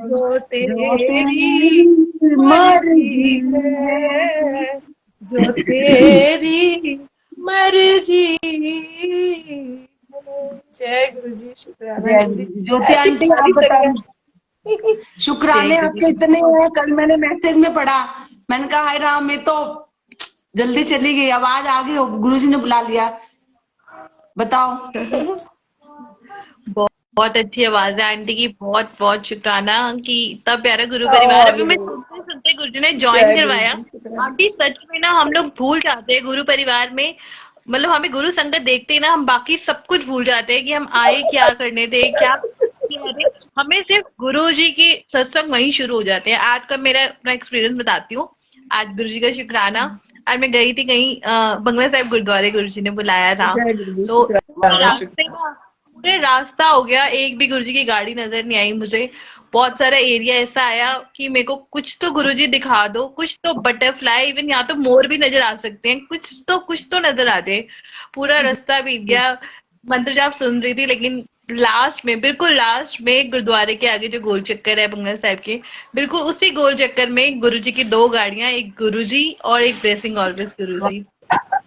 जो तेरी मर्जी है, जो तेरी मर्जी है। जय गुरु जी, शुक्राना गुरु जी। ज्योति ऐसी आंटी, प्यारी आप बताओ, संगत। शुक्राने जय गुरु आपके इतने हैं। कल मैंने मैसेज में पढ़ा, मैंने कहा हाय राम, मैं तो जल्दी चली गई, अब आज आ गई हो, गुरुजी ने बुला लिया। बताओ। बहुत अच्छी आवाज है आंटी की, बहुत बहुत शुक्राना कि इतना प्यारा गुरु परिवार है। अभी मैं सुनते सुनते गुरु ने ज्वाइन जय गुरु करवाया। जी, शुक्राना। आंटी सच में ना हम लोग भूल जाते हैं गुरु परिवार में, मतलब हमें गुरु संगत देखते ही ना हम बाकी सब कुछ भूल जाते हैं कि हम आए क्या करने थे, क्या किया थे। हमें सिर्फ गुरु जी की सत्संग वहीं शुरू हो जाते हैं। आज का मेरा अपना एक्सपीरियंस बताती हूँ। आज गुरु जी का शुक्राना, आज मैं गई थी कहीं बंगला साहिब गुरुद्वारे, गुरु जी ने बुलाया था। जय गुरु जी, तो पूरा शुक्राना रास्ते शुक्राना। का पूरे रास्ता हो गया, एक भी गुरुजी की गाड़ी नजर नहीं आई मुझे। बहुत सारा एरिया ऐसा आया कि मेरे को कुछ तो गुरुजी दिखा दो, कुछ तो बटरफ्लाई, इवन यहाँ तो मोर भी नजर आ सकते हैं, कुछ तो नजर आ जाए। पूरा रास्ता बीत गया, मंत्र जाप सुन रही थी, लेकिन लास्ट में, बिल्कुल लास्ट में, गुरुद्वारे के आगे जो गोल चक्कर है बंगला साहिब के, बिल्कुल उसी गोल चक्कर में गुरुजी की दो गाड़ियां, एक गुरुजी और एक ब्लेसिंग ऑलवेज गुरुजी।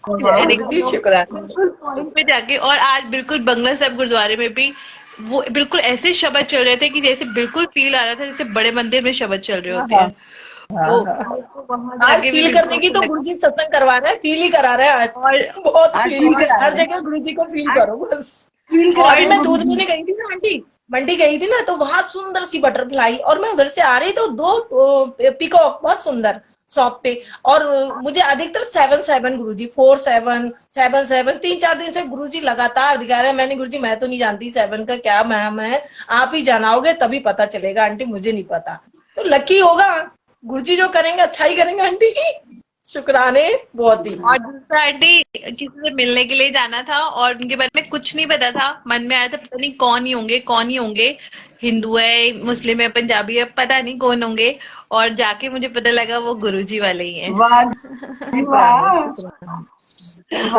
जय मैंने गुरु कहा जी, शुक्राना। बिल्कुल पॉइंट पे जाके। और आज बिल्कुल बंगला साहिब गुरुद्वारे में भी वो बिल्कुल ऐसे शब्द चल रहे थे कि जैसे बिल्कुल फील आ रहा था जैसे बड़े मंदिर में शब्द चल रहे होते हाँ हैं। हाँ तो हाँ। मेरे को वहां आज जाके भी फील बिल्कुल करने की ऐसा तो लगा। गुरु जी सत्संग करवा रहे हैं, फील ही करा रहे हैं आज। और बहुत आज फील, फील करा हर रहे हैं, जगह गुरु जी को फील आज करो बस। फील करा और रहे हैं मैं गुरु दूध जी। लेने गई थी ना आंटी, मंडी गई थी ना, तो वहां सुंदर सी बटरफ्लाई, और मैं उधर से आ रही तो दो पीकॉक बहुत सुंदर शॉप पे। और मुझे अधिकतर 7-7 गुरुजी, 4-7 3-4 दिन से गुरुजी लगातार दिखा रहे हैं। मैंने गुरुजी मैं तो नहीं जानती 7 का क्या मैम है, आप ही जानाओगे तभी पता चलेगा आंटी, मुझे नहीं पता। तो लकी होगा, गुरुजी जो करेंगे अच्छा ही करेंगे आंटी। शुक्राने बहुत ही। और दूसरा आंटी, किसी से मिलने के लिए जाना था और उनके बारे में कुछ नहीं पता था। मन में आया था पता नहीं कौन ही होंगे, कौन ही होंगे, हिंदू है, मुस्लिम है, पंजाबी है, पता नहीं कौन होंगे। और जाके मुझे पता लगा वो गुरुजी वाले ही हैं। वाह जी शुक्राने वाह, शुक्राने।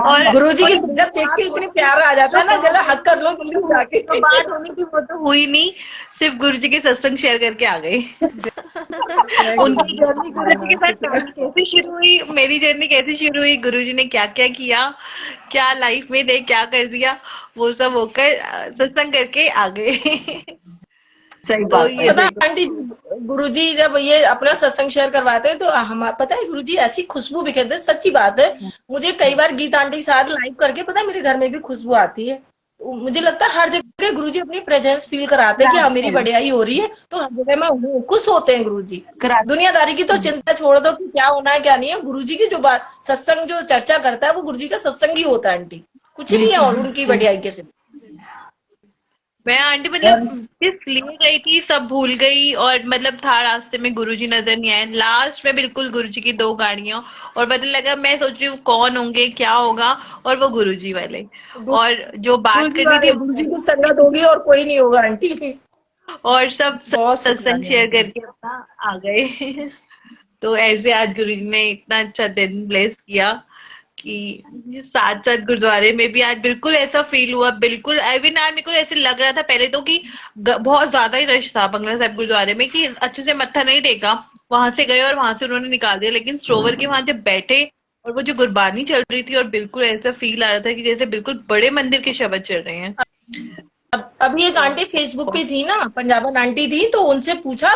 और गुरुजी की और संगत देख के इतनी जो प्यार आ जाता है ना, बात चलो हक कर लो होनी जल्दी थी जाके। जो बात होनी थी वो तो हुई नहीं, सिर्फ गुरुजी के सत्संग शेयर करके आ गए। जय गुरु उनकी जी, जर्नी गुरुजी के साथ शुक्राना। कैसे शुरू हुई, मेरी जर्नी कैसे शुरू हुई, गुरुजी ने क्या क्या किया, क्या लाइफ में थे, क्या कर दिया, वो सब होकर सत्संग करके आ गए। सही तो बात ये है। पता है देखो। आंटी, गुरुजी जब ये अपना सत्संग शेयर करवाते हैं तो हम, पता है गुरुजी ऐसी खुशबू बिखेरते हैं, सच्ची बात है। मुझे कई बार गीता आंटी के साथ लाइव करके पता है मेरे घर में भी खुशबू आती है। मुझे लगता है हर जगह गुरुजी अपनी प्रेजेंस फील कराते हैं कि हाँ मेरी बढ़ियाई हो रही है, तो हर जगह मैं हूँ, खुश होते हैं गुरुजी। करा दुनियादारी की तो चिंता छोड़ दो कि क्या होना है क्या नहीं है, गुरुजी की जो बात सत्संग जो चर्चा करता है वो गुरुजी का सत्संग ही होता है आंटी, कुछ नहीं है और उनकी बढ़ियाई के सिवा। मैं आंटी मतलब किस लिए गई थी सब भूल गई, और मतलब था रास्ते में गुरुजी नजर नहीं आए, लास्ट में बिल्कुल गुरुजी की दो गाड़ियां, और पता लगा, मैं सोच रही हूँ कौन होंगे, क्या होगा, और वो गुरुजी वाले। और जो बात गुरुजी करनी थी वाले गुरुजी की संगत होगी और कोई नहीं होगा आंटी। और सब बहुत सत्संग शुक्राना शेयर आंटी। करके अपना आ गए। तो ऐसे आज गुरुजी ने इतना अच्छा दिन ब्लेस किया कि साथ साथ गुरुद्वारे में भी आज बिल्कुल ऐसा फील हुआ, बिल्कुल इवन आज मेरे को ऐसे लग रहा था पहले तो कि बहुत ज्यादा ही रश था बंगला साहिब गुरुद्वारे में, कि अच्छे से मत्था नहीं टेका। वहां से गए और वहां से उन्होंने निकाल दिया, लेकिन सरोवर के वहां जब बैठे और वो जो गुरबानी चल रही थी, और बिल्कुल ऐसा फील आ रहा था कि जैसे बिल्कुल बड़े मंदिर के शब्द चल रहे हैं। अभी एक आंटी फेसबुक पे थी ना, पंजाबन आंटी थी, तो उनसे पूछा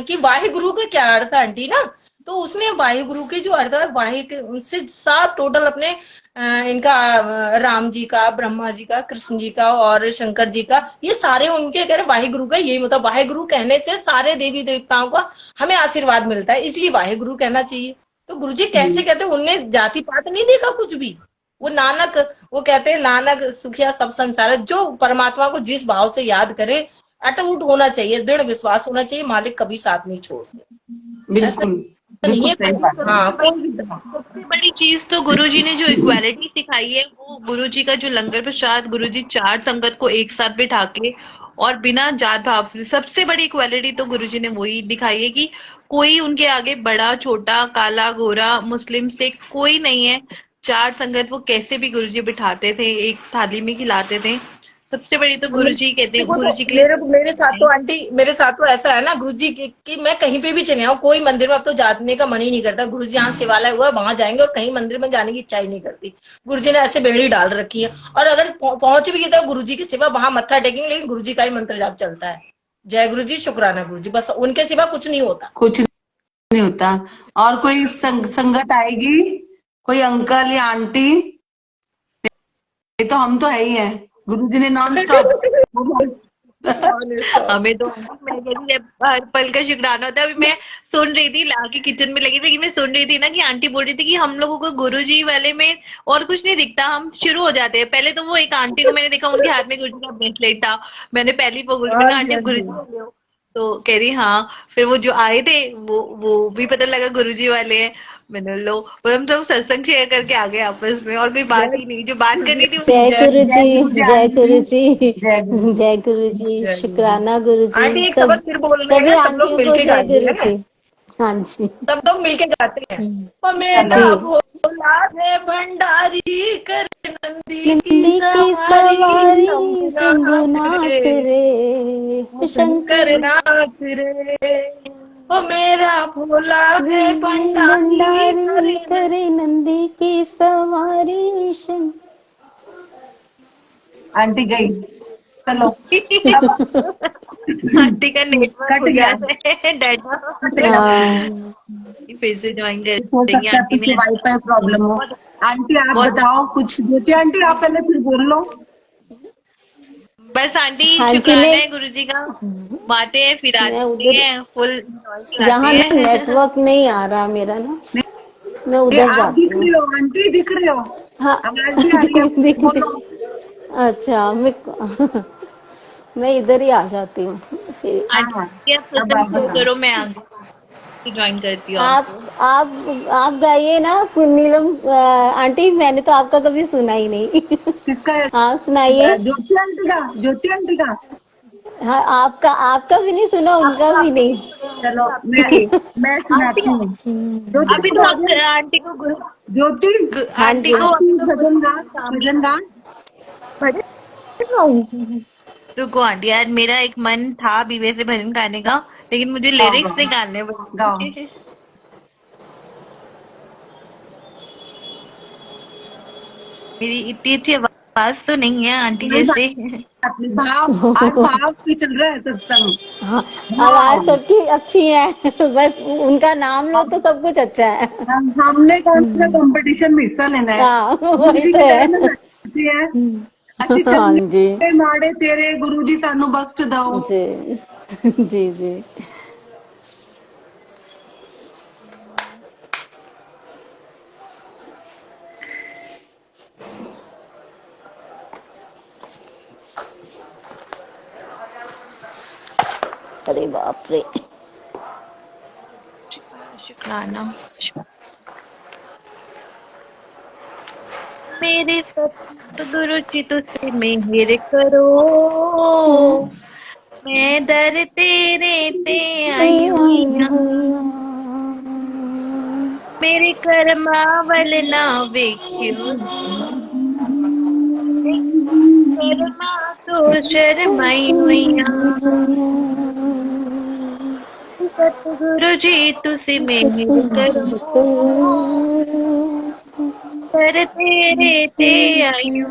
कि वाहे गुरु का क्या अर्थ है आंटी ना, तो उसने वाहे गुरु के जो अर्थ है, वाहे के उनसे साफ टोटल अपने इनका राम जी का, ब्रह्मा जी का, कृष्ण जी का और शंकर जी का, ये सारे उनके कह रहे वाहिगुरु का यही मतलब वाहिगुरु कहने से सारे देवी देवताओं का हमें आशीर्वाद मिलता है, इसलिए वाहिगुरु कहना चाहिए। तो गुरु जी कैसे कहते हैं, उनने जाति पात नहीं देखा कुछ भी। वो नानक, वो कहते हैं नानक सुखिया सब संसार है। जो परमात्मा को जिस भाव से याद करे, अटूट होना चाहिए, दृढ़ विश्वास होना चाहिए, मालिक कभी साथ नहीं छोड़ते। ऐसा बिल्कुल नहीं बिल्कुल है सही बात है। हाँ कोई भी सबसे बड़ी चीज तो गुरुजी ने जो इक्वालिटी सिखाई है, वो गुरुजी का जो लंगर प्रसाद, गुरुजी चार संगत को एक साथ बिठा के और बिना जात भाव से, सबसे बड़ी इक्वालिटी तो गुरुजी ने वही दिखाई है कि कोई उनके आगे बड़ा छोटा, काला गोरा, मुस्लिम सिख कोई नहीं है। चार संगत वो कैसे भी गुरुजी बिठाते थे, एक थाली में खिलाते थे। सबसे बड़ी तो गुरुजी कहते हैं, देखो तो गुरुजी के लिए मेरे साथ तो आंटी, मेरे साथ तो ऐसा है ना गुरुजी कि मैं कहीं पे भी चले आऊँ, कोई मंदिर में अब तो जाने का मन ही नहीं करता। गुरुजी जहाँ शिवालय हुआ है वहां जाएंगे, और कहीं मंदिर में जाने की इच्छा ही नहीं करती। गुरुजी ने ऐसे बेड़ी डाल रखी है, और अगर पहुंच भी गए तो गुरुजी के सिवा वहां मत्था टेकेंगे, लेकिन गुरुजी का ही मंत्र जाप चलता है, जय गुरु जी, शुक्राना गुरु जी, बस उनके सिवा कुछ नहीं होता। कुछ नहीं होता। और कोई संगत आएगी, कोई अंकल या आंटी, ये तो हम तो है ही है, गुरुजी ने नॉन स्टॉप। हमें तो मैं कह रही हर पल का शुक्राना होता है। अभी मैं सुन रही थी, लाके किचन में लगी थी, मैं सुन रही थी ना कि आंटी बोल रही थी कि हम लोगों को गुरुजी वाले में और कुछ नहीं दिखता, हम शुरू हो जाते हैं। पहले तो वो एक आंटी को मैंने देखा, उनके हाथ में गुरुजी का ब्रेसलेट था, मैंने पहली वो गुरुजी में हाँ कहा जी, आंटी हाँ आप गुरुजी जी। वाले हो? तो कह रही हाँ। फिर वो जो आए थे वो भी पता लगा गुरुजी वाले हैं। मैंने लो, और हम सब सत्संग शेयर करके आ गए आपस में, और कोई बात जय ही नहीं, जो बात गुरु जी, करनी थी जय गुरु जय गुरु जी, जी जय आंटी, गुरु जी, जय गुरु जी। जय गुरु जी, जय गुरु जी। शुक्राना गुरु जी। आंटी एक सब शब्द फिर बोल रहे सभी हैं, सब लोग आंटियों को मिलके जय गाएंगे गुरु हैं, जी। हाँ जी। सब लोग मिलके गाते हैं। ओ चलो मेरा जी। भोला है भंडारी, कर नंदी की नंदी की सवारी, सवारी शंभुनाथ शंभुनाथ रे, रे, शंकर शंकर नाथ रे। ओ मेरा भोला है भंडारी, भंडारी करे करे नंदी की सवारी आंटी गई, चलो अब आंटी का नेटवर्क कट हो गया गया, है डाटा। कट गया। हाँ। फिर से ज्वाइन कर हो देंगे सकता है आंटी पीछे ने। वाईफाई प्रॉब्लम हो। बहुत आंटी आप बहुत बताओ कुछ, ज्योति आंटी आप पहले फिर बोल लो। बस आंटी हाँ जी। शुक्राना है गुरुजी का, घुमाते हैं मैं फिराते उधर, हैं, फुल एंजॉय यहाँ कराते ना हैं। नेटवर्क नहीं आ रहा मेरा ना, मैं ये उधर आप जाती दिख हूँ। रहे हो आंटी, दिख रहे हो, हाँ। आवाज भी आ रही है, दिख बोलो। अच्छा, मैं इधर ही आ जाती हूँ फिर। हाँ हाँ, आंटी आप अब सत्संग आप शुरू बताओ। करो, मैं आगे ज्वाइन करती हूँ आप आपको। आप गाइए ना फिर नीलम। आंटी मैंने तो आपका कभी सुना ही नहीं। किसका है? हाँ सुनाइए। ज्योति आंटी का, ज्योति आंटी का। हाँ, आपका आपका भी नहीं सुना, उनका आपका भी आपका नहीं। भी सुने चलो आपका मैं भी। मैं आंटी सुनाती हूँ। ज्योति अभी तू तो गा आप दे, आंटी को ज्योति हाँ आंटी जी। को अभी आंटी तो भजन गा, गुरुजी के सामने भजन गा। भजन गाऊं? रुको आंटी, आज मेरा एक मन था अभी वैसे भजन गाने का, लेकिन मुझे गाओ लिरिक्स गाओ निकालने गाओ। पड़ेंगे। मेरी इतनी अच्छी आवाज तो नहीं है आंटी कोई बात जैसे। नहीं, भाव, आज भाव पे चल रहा है सत्संग। हाँ, आवाज हाँ, सबकी अच्छी है। बस उनका नाम लो तो सब कुछ अच्छा है। हमने कौन सा कंपटीशन में हिस्सा लेना है। हाँ गुरु वही जी तो कह है। रहे ना अच्छी है, अच्छी हाँ जी। चलने माड़े तेरे गुरु जी सानू बख्श दो। जी। जी जी। अरे बाप रे। शुक्राना। मेरे सतगुरु जी तुझसे मेहर करो, मैं दर तेरे ते आई हुई हाँ। मेरे करमावल ना वेख्यो, करना तो शर्माई हुई हाँ। सतगुरु जी तुझसे मेहर करो, दर तेरे ते आई हुई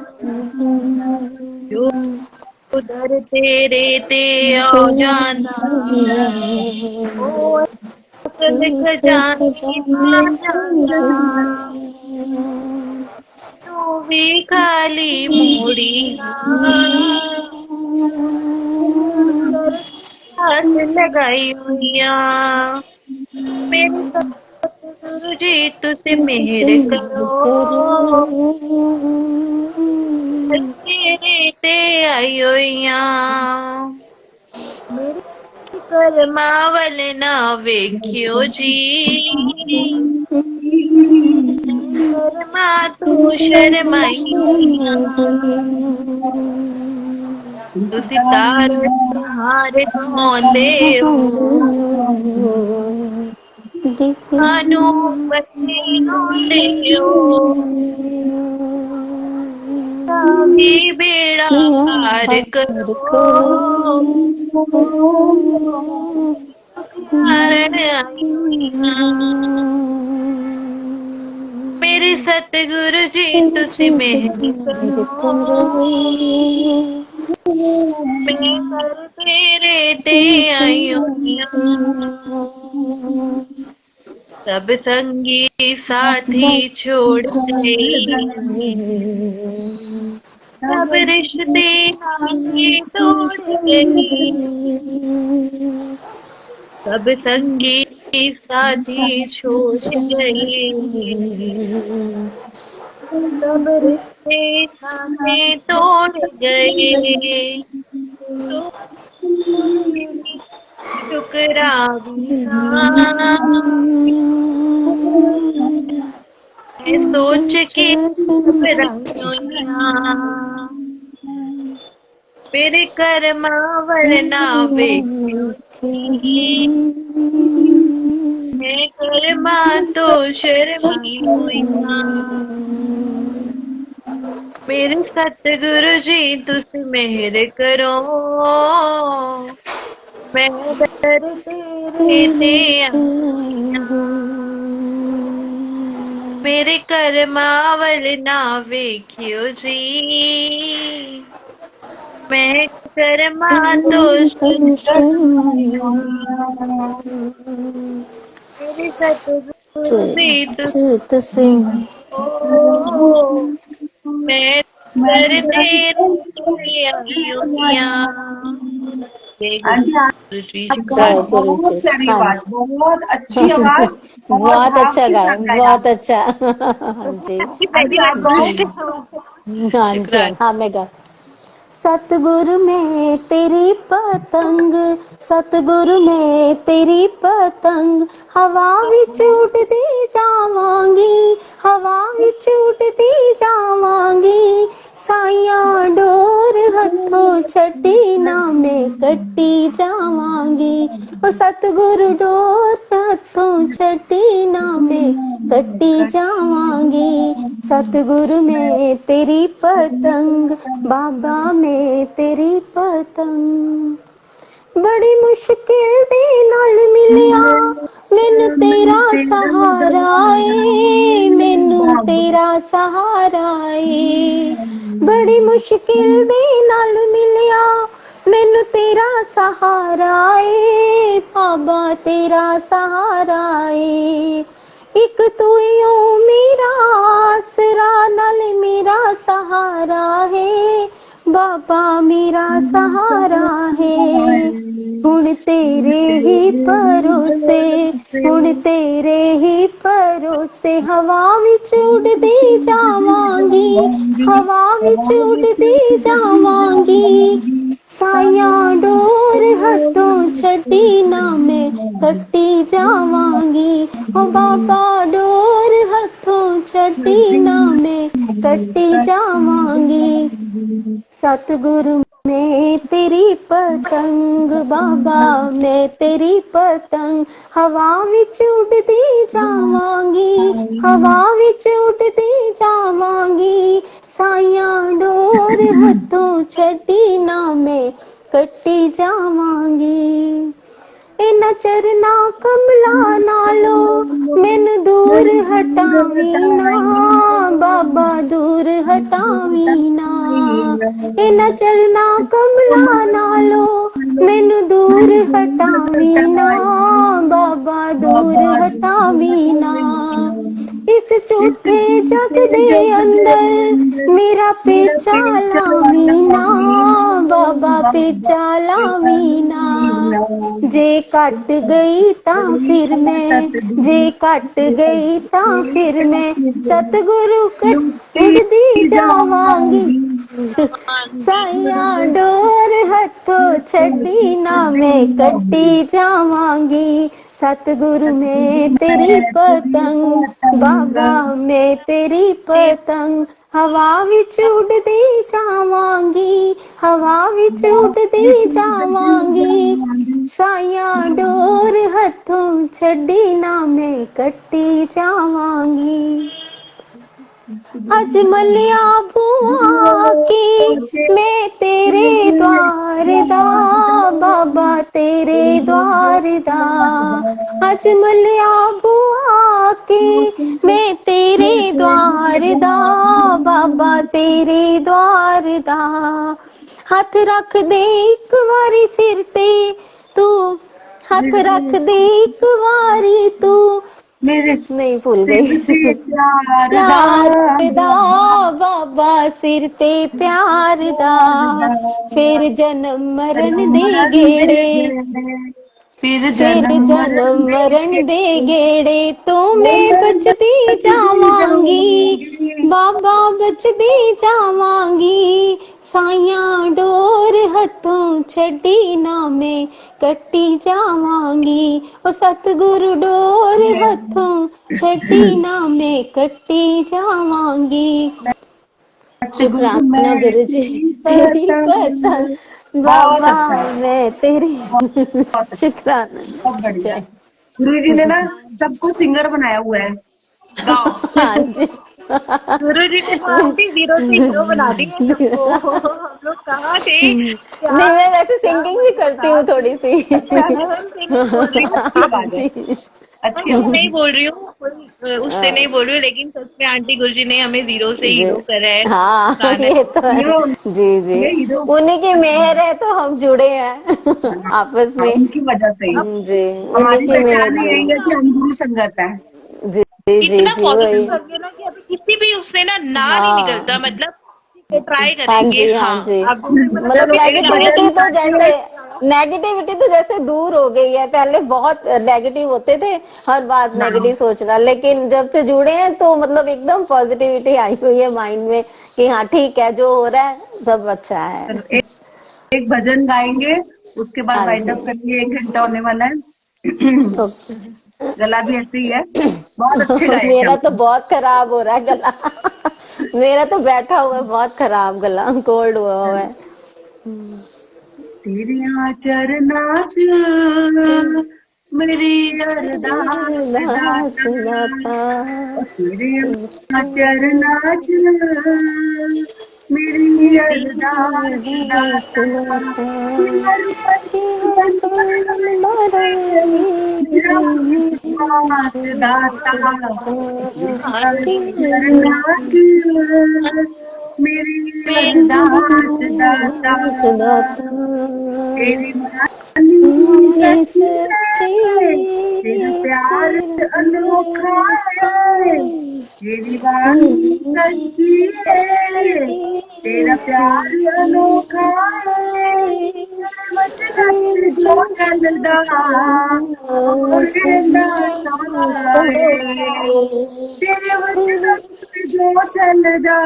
जो दर तेरे ते आ जाना, ओ अकल खजाने आ जाना, ਵੀ ਖਾਲੀ ਮੂੜੀਆਂ ਹੱਥ ਲਗਾਈ ਹੋਈਆਂ ਮੇਰੇ ਸਤਿਗੁਰੂ ਜੀ ਤੁਸੀਂ ਮਿਹਰ ਕਰੋ ਤੇਰੇ ਤੇ ਆਈ ਹੋਈਆਂ ਮੇਰੇ ਕਰਮਾਂ ਵੱਲ ਨਾ ਵੇਖਿਓ ਜੀ ਕਰਮਾਂ ਤੋਂ ਸ਼ਰਮਾਈ ਹੋਈਆਂ ਤੁਸੀਂ ਤਾਰਨ ਹਾਰ ਪਾਉਂਦੇ ਹੋ ਸਾਨੂੰ ਬਚਾਉਂਦੇ ਹੋ ਵੀ ਬੇੜਾ ਪਾਰ ਕਰੋ ਕਾਰਨ ਆਈਆਂ ਮੇਰੇ ਸਤਿਗੁਰੂ ਜੀ ਤੁਸੀਂ ਮਿਹਰ ਕਰੋ ਮੈਂ ਕਰ ਤੇਰੇ ਤੇ ਆਈ ਹੋਈਆਂ सब संगी साथी छोड़ गए सब रिश्ते नाते तोड़ गए सब संगी साथी छोड़ गए सब रिश्ते नाते तोड़ गए शुक्राना मैं सोच के घबराइया मेरे कर्मा वरना मैं कर्मा तो शर्माई होइया मेरे सतगुरु जी तुस मेहर करो मैं दर तेरे ते आईया मेरे कर्मा वल ना वेखियो जी मैं कर्मा तो मेरे सतगुरु जी तुसी मैं दर तेरे ते आईया जय गुरु बहुत जी प्यारी हाँ आवाज, बहुत अच्छी आवाज, बहुत अच्छा गाया बहुत अच्छा हाँ जी आंटी आप गाओ। हाँ जी हाँ मैं गा सतगुरु में तेरी पतंग सतगुरु में तेरी पतंग हवा विच उड़दी जावांगी हवा विच उड़दी जावांगी साइया डोर हथों छड्डी ना मैं कट्टी जावांगी ओ सतगुरु डोर हथों छड्डी ना मैं कट्टी जावांगी सतगुरु में तेरी पतंग बाबा में तेरी पतंग बड़ी मुश्किल दे नाल मिलिया मैनू तेरा सहारा ए मैनू तेरा सहारा ए बड़ी मुश्किल दे नाल मिलिया मैनू तेरा सहारा ए बाबा तेरा सहारा ए एक तू ही मेरा आसरा नाल मेरा सहारा है बाबा मेरा सहारा है हुण तेरे ही भरोसे हुण तेरे ही भरोसे हवा विच उड़दी जावांगी हवा विच उड़दी जावांगी साया डोर हथों छड्डी ना मैं कट्टी जावांगी ओ बाबा डोर हथों छड्डी ना मैं कट्टी जावांगी सतगुरु मैं तेरी पतंग बाबा मैं तेरी पतंग हवा विच उड़दी जावांगी हवा विच उड़दी जावांगी साइया डोर हथों छड्डी ना मैं कट्टी जावांगी इन्हां चरना कमला नालो मैनू दूर हटावी ना बाबा दूर हटावी ना इन्हां चरना कमला नालो मैनू दूर हटावी ना बाबा दूर हटावी ना इस झूठे रख दे अंदर मेरा पेचा लावीना बाबा पेचा लावीना जे कट गई ता फिर मैं जे कट गई ता फिर मैं सतगुरु उड़दी जावांगी साया डोर हथों छड़ी ना मैं कट्टी जावांगी सतगुरु में तेरी पतंग बाबा मैं तेरी पतंग हवा विच उड़दी जावांगी हवा विच उड़दी जावांगी साया डोर हथों छड़ी ना मैं कट्टी जावांगी अज मलिया बुआ की मैं तेरे द्वार दा बाबा तेरे द्वार दा अज मलिया बुआ की मैं तेरे द्वार दा बाबा तेरे द्वार दा हथ रख दे एक वारी सिर ते तू हथ रख दे एक वारी तू मेरे नहीं भूल गई प्यार प्यार दा बाबा सिर ते प्यार दा फिर जन्म मरण दे गेड़े फिर जन्म मरण दे गेड़े तो मैं बचती जावांगी बाबा बचती जावांगी साइया डोर हथों छड़ी ना मैं कट्टी जावांगी ओ सतगुरु डोर हथों छड़ी ना मैं कट्टी जावांगी शुक्राना गुरु जी तेरी पतंग बाबा मैं तेरी शुक्राना बहुत बढ़िया। गुरु जी ने ना सबको सिंगर बनाया हुआ है। गाओ। हाँ जी गुरु जी ने तो आंटी जीरो से हीरो बना दिए सबको। हम लोग कहाँ थे क्या नहीं मैं वैसे सिंगिंग भी करती हूँ थोड़ी सी अच्छी आवाज है। जी अच्छी मैं आवाज नहीं बोल रही हूँ कोई उससे नहीं बोल रही हूँ, लेकिन सच में आंटी गुरुजी ने हमें जीरो से जी हीरो करा है। हाँ गाना ये तो है हीरो जी जी ये हीरो उन्हीं की मेहर है तो हम जुड़े हैं आपस में उनकी वजह से ही जी उन्हीं हमारी की मेहर पहचान ही से यही है कि हम गुरु संगत है। जी जी इतना जी पॉजिटिव वही कर दिया ना कि अभी किसी भी उससे ना नहीं निकलता, हाँ मतलब ट्राई हाँ करेंगे। जी हाँ हाँ जी आप दूसरे को मतलब लगाते हैं ना, नेगेटिविटी तो जैसे दूर हो गई है पहले बहुत नेगेटिव होते थे हर बात नेगेटिव सोचना लेकिन जब से जुड़े हैं तो मतलब एकदम पॉजिटिविटी आई हुई है माइंड में कि हाँ ठीक है जो हो रहा है सब अच्छा है एक, एक भजन गाएंगे उसके बाद हाँ वाइंड जी अप करेंगे। 1 घंटा होने वाला है। ओके जी गला भी ऐसे ही है। बहुत अच्छे गाए थे मेरा हम। तो बहुत खराब हो रहा है गला मेरा तो बैठा हुआ है बहुत खराब गला कोल्ड हुआ है तेरिया चरना च मेरी अरदास दास दाता दाता तेरिया चरना च मेरी अरदास दास दाता दाता हर कि हर पल मराए विश्वास दाता कि चरना च मेरी अरदास दाता दास दाता तेरी मानी ये सच्ची सच्ची है तेरा प्यार अनोखा है तेरी वाणी सच्ची है तेरा प्यार अनोखा है तेरे वचन जो चलदा ओरेंदा साए तेरे वचन जो चलदा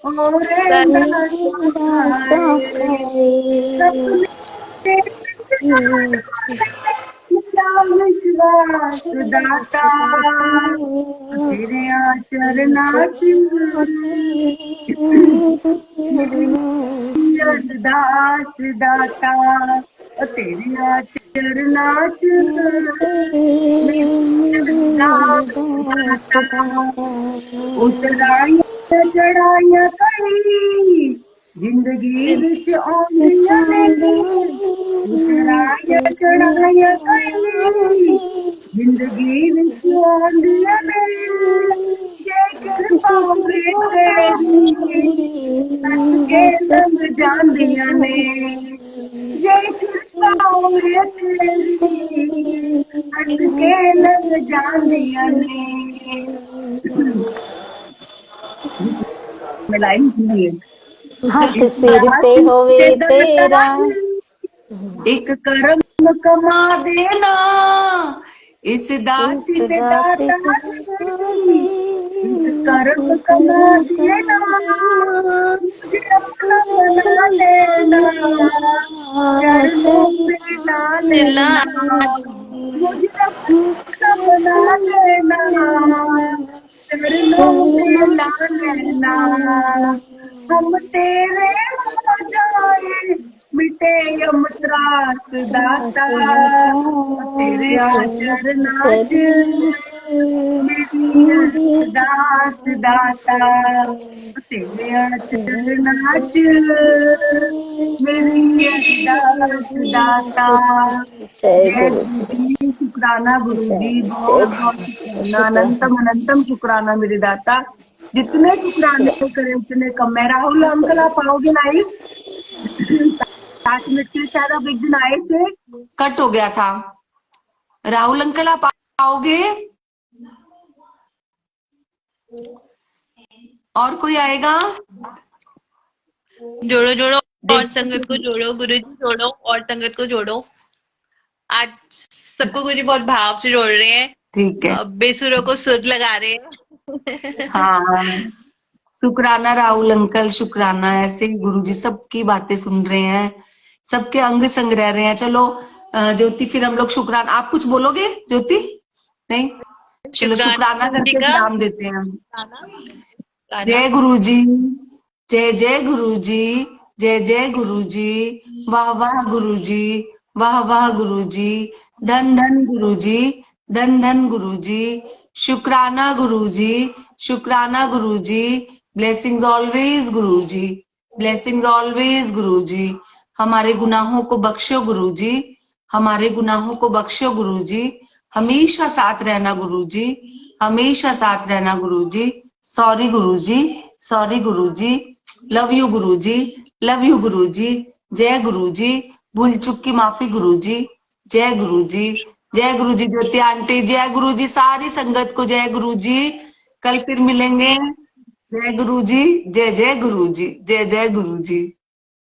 ओरेंदा साए विश्वास दाता तेरे चरना दास दाता तेरे चरना दाता उतराइया चढ़ाइया कई जिंदगी विच आउंदियां ने उतराइया चढ़ाइया कई जिंदगी विच आउंदियां ने जे कृपा होवे तेरी हस के लंघ जांदियां ने जे कृपा होवे तेरी हस के लंघ जांदियां ने में लाइन सुनिए। हाथ इस सिर पे दासी होवे से दर तेरा, दराज एक कर्म कमा देना, इस दासी इस से दाते दाता जी एक कर्म कमा देना, मुझे अपना बना लेना, चरणों पे ला दिला लेना, मुझे अपना बना लेना, चरणों में ला लेना, हम तेरे हो जाए, मिटे यम त्रास दाता, तेरे आचर नाच मेरी दास दाता, तेरे आचर नाच मेरी दास दाता। जय जय गुरु गुरु जी, जी, शुक्राना गुरु जी, जय जय बहुत बहुत शुक्राना, शुक्र। अनंतम अनंतम शुक्राना मेरे दाता। जितने शुक्राने करें उतने कम। मैं राहुल अंकल आप आओगे लाइव? 5 मिनट के लिए शायद आप एक दिन आए थे, कट हो गया था। राहुल अंकल आप आओगे? और कोई आएगा? जोड़ो जोड़ो और देखते संगत को जोड़ो, गुरुजी जोड़ो और संगत को जोड़ो। आज सबको गुरुजी बहुत भाव से जोड़ रहे हैं, ठीक है। बेसुरों को सुर लगा रहे हैं। हाँ, शुक्राना राहुल अंकल, शुक्राना। ऐसे ही गुरुजी सबकी बातें सुन रहे हैं, सबके अंग संग रह रहे हैं। चलो ज्योति, फिर हम लोग शुक्राना, आप कुछ बोलोगे ज्योति? नहीं, चलो शुक्राना शुक्राना गुरुजी करके का विराम देते हैं हम। गाना गाना जय गुरु जी, जय जय गुरु जी, जय जय गुरु जी, वाह वाह गुरु जी, वाह वाह गुरु जी, धन धन गुरु जी, धन धन गुरु जी, शुक्राना गुरु जी, शुक्राना गुरु जी, ब्लेसिंग्स ऑलवेज गुरु जी, ब्लेसिंग्स ऑलवेज गुरु जी। हमारे गुनाहों को बख्शो गुरु जी, हमारे गुनाहों को बख्शो गुरु जी, हमेशा साथ रहना गुरु जी, हमेशा साथ रहना गुरु जी। Sorry Guru ji, sorry Guru ji, love you Guru ji, love you गुरु जी, जय गुरु जी, भूल चूक की माफी गुरु जी, जय गुरु जी, जय गुरु जी। ज्योति आंटी जय गुरु जी, सारी संगत को जय गुरु जी। कल फिर मिलेंगे। जय गुरु जी, जय जय गुरु जी, जय जय गुरु जी।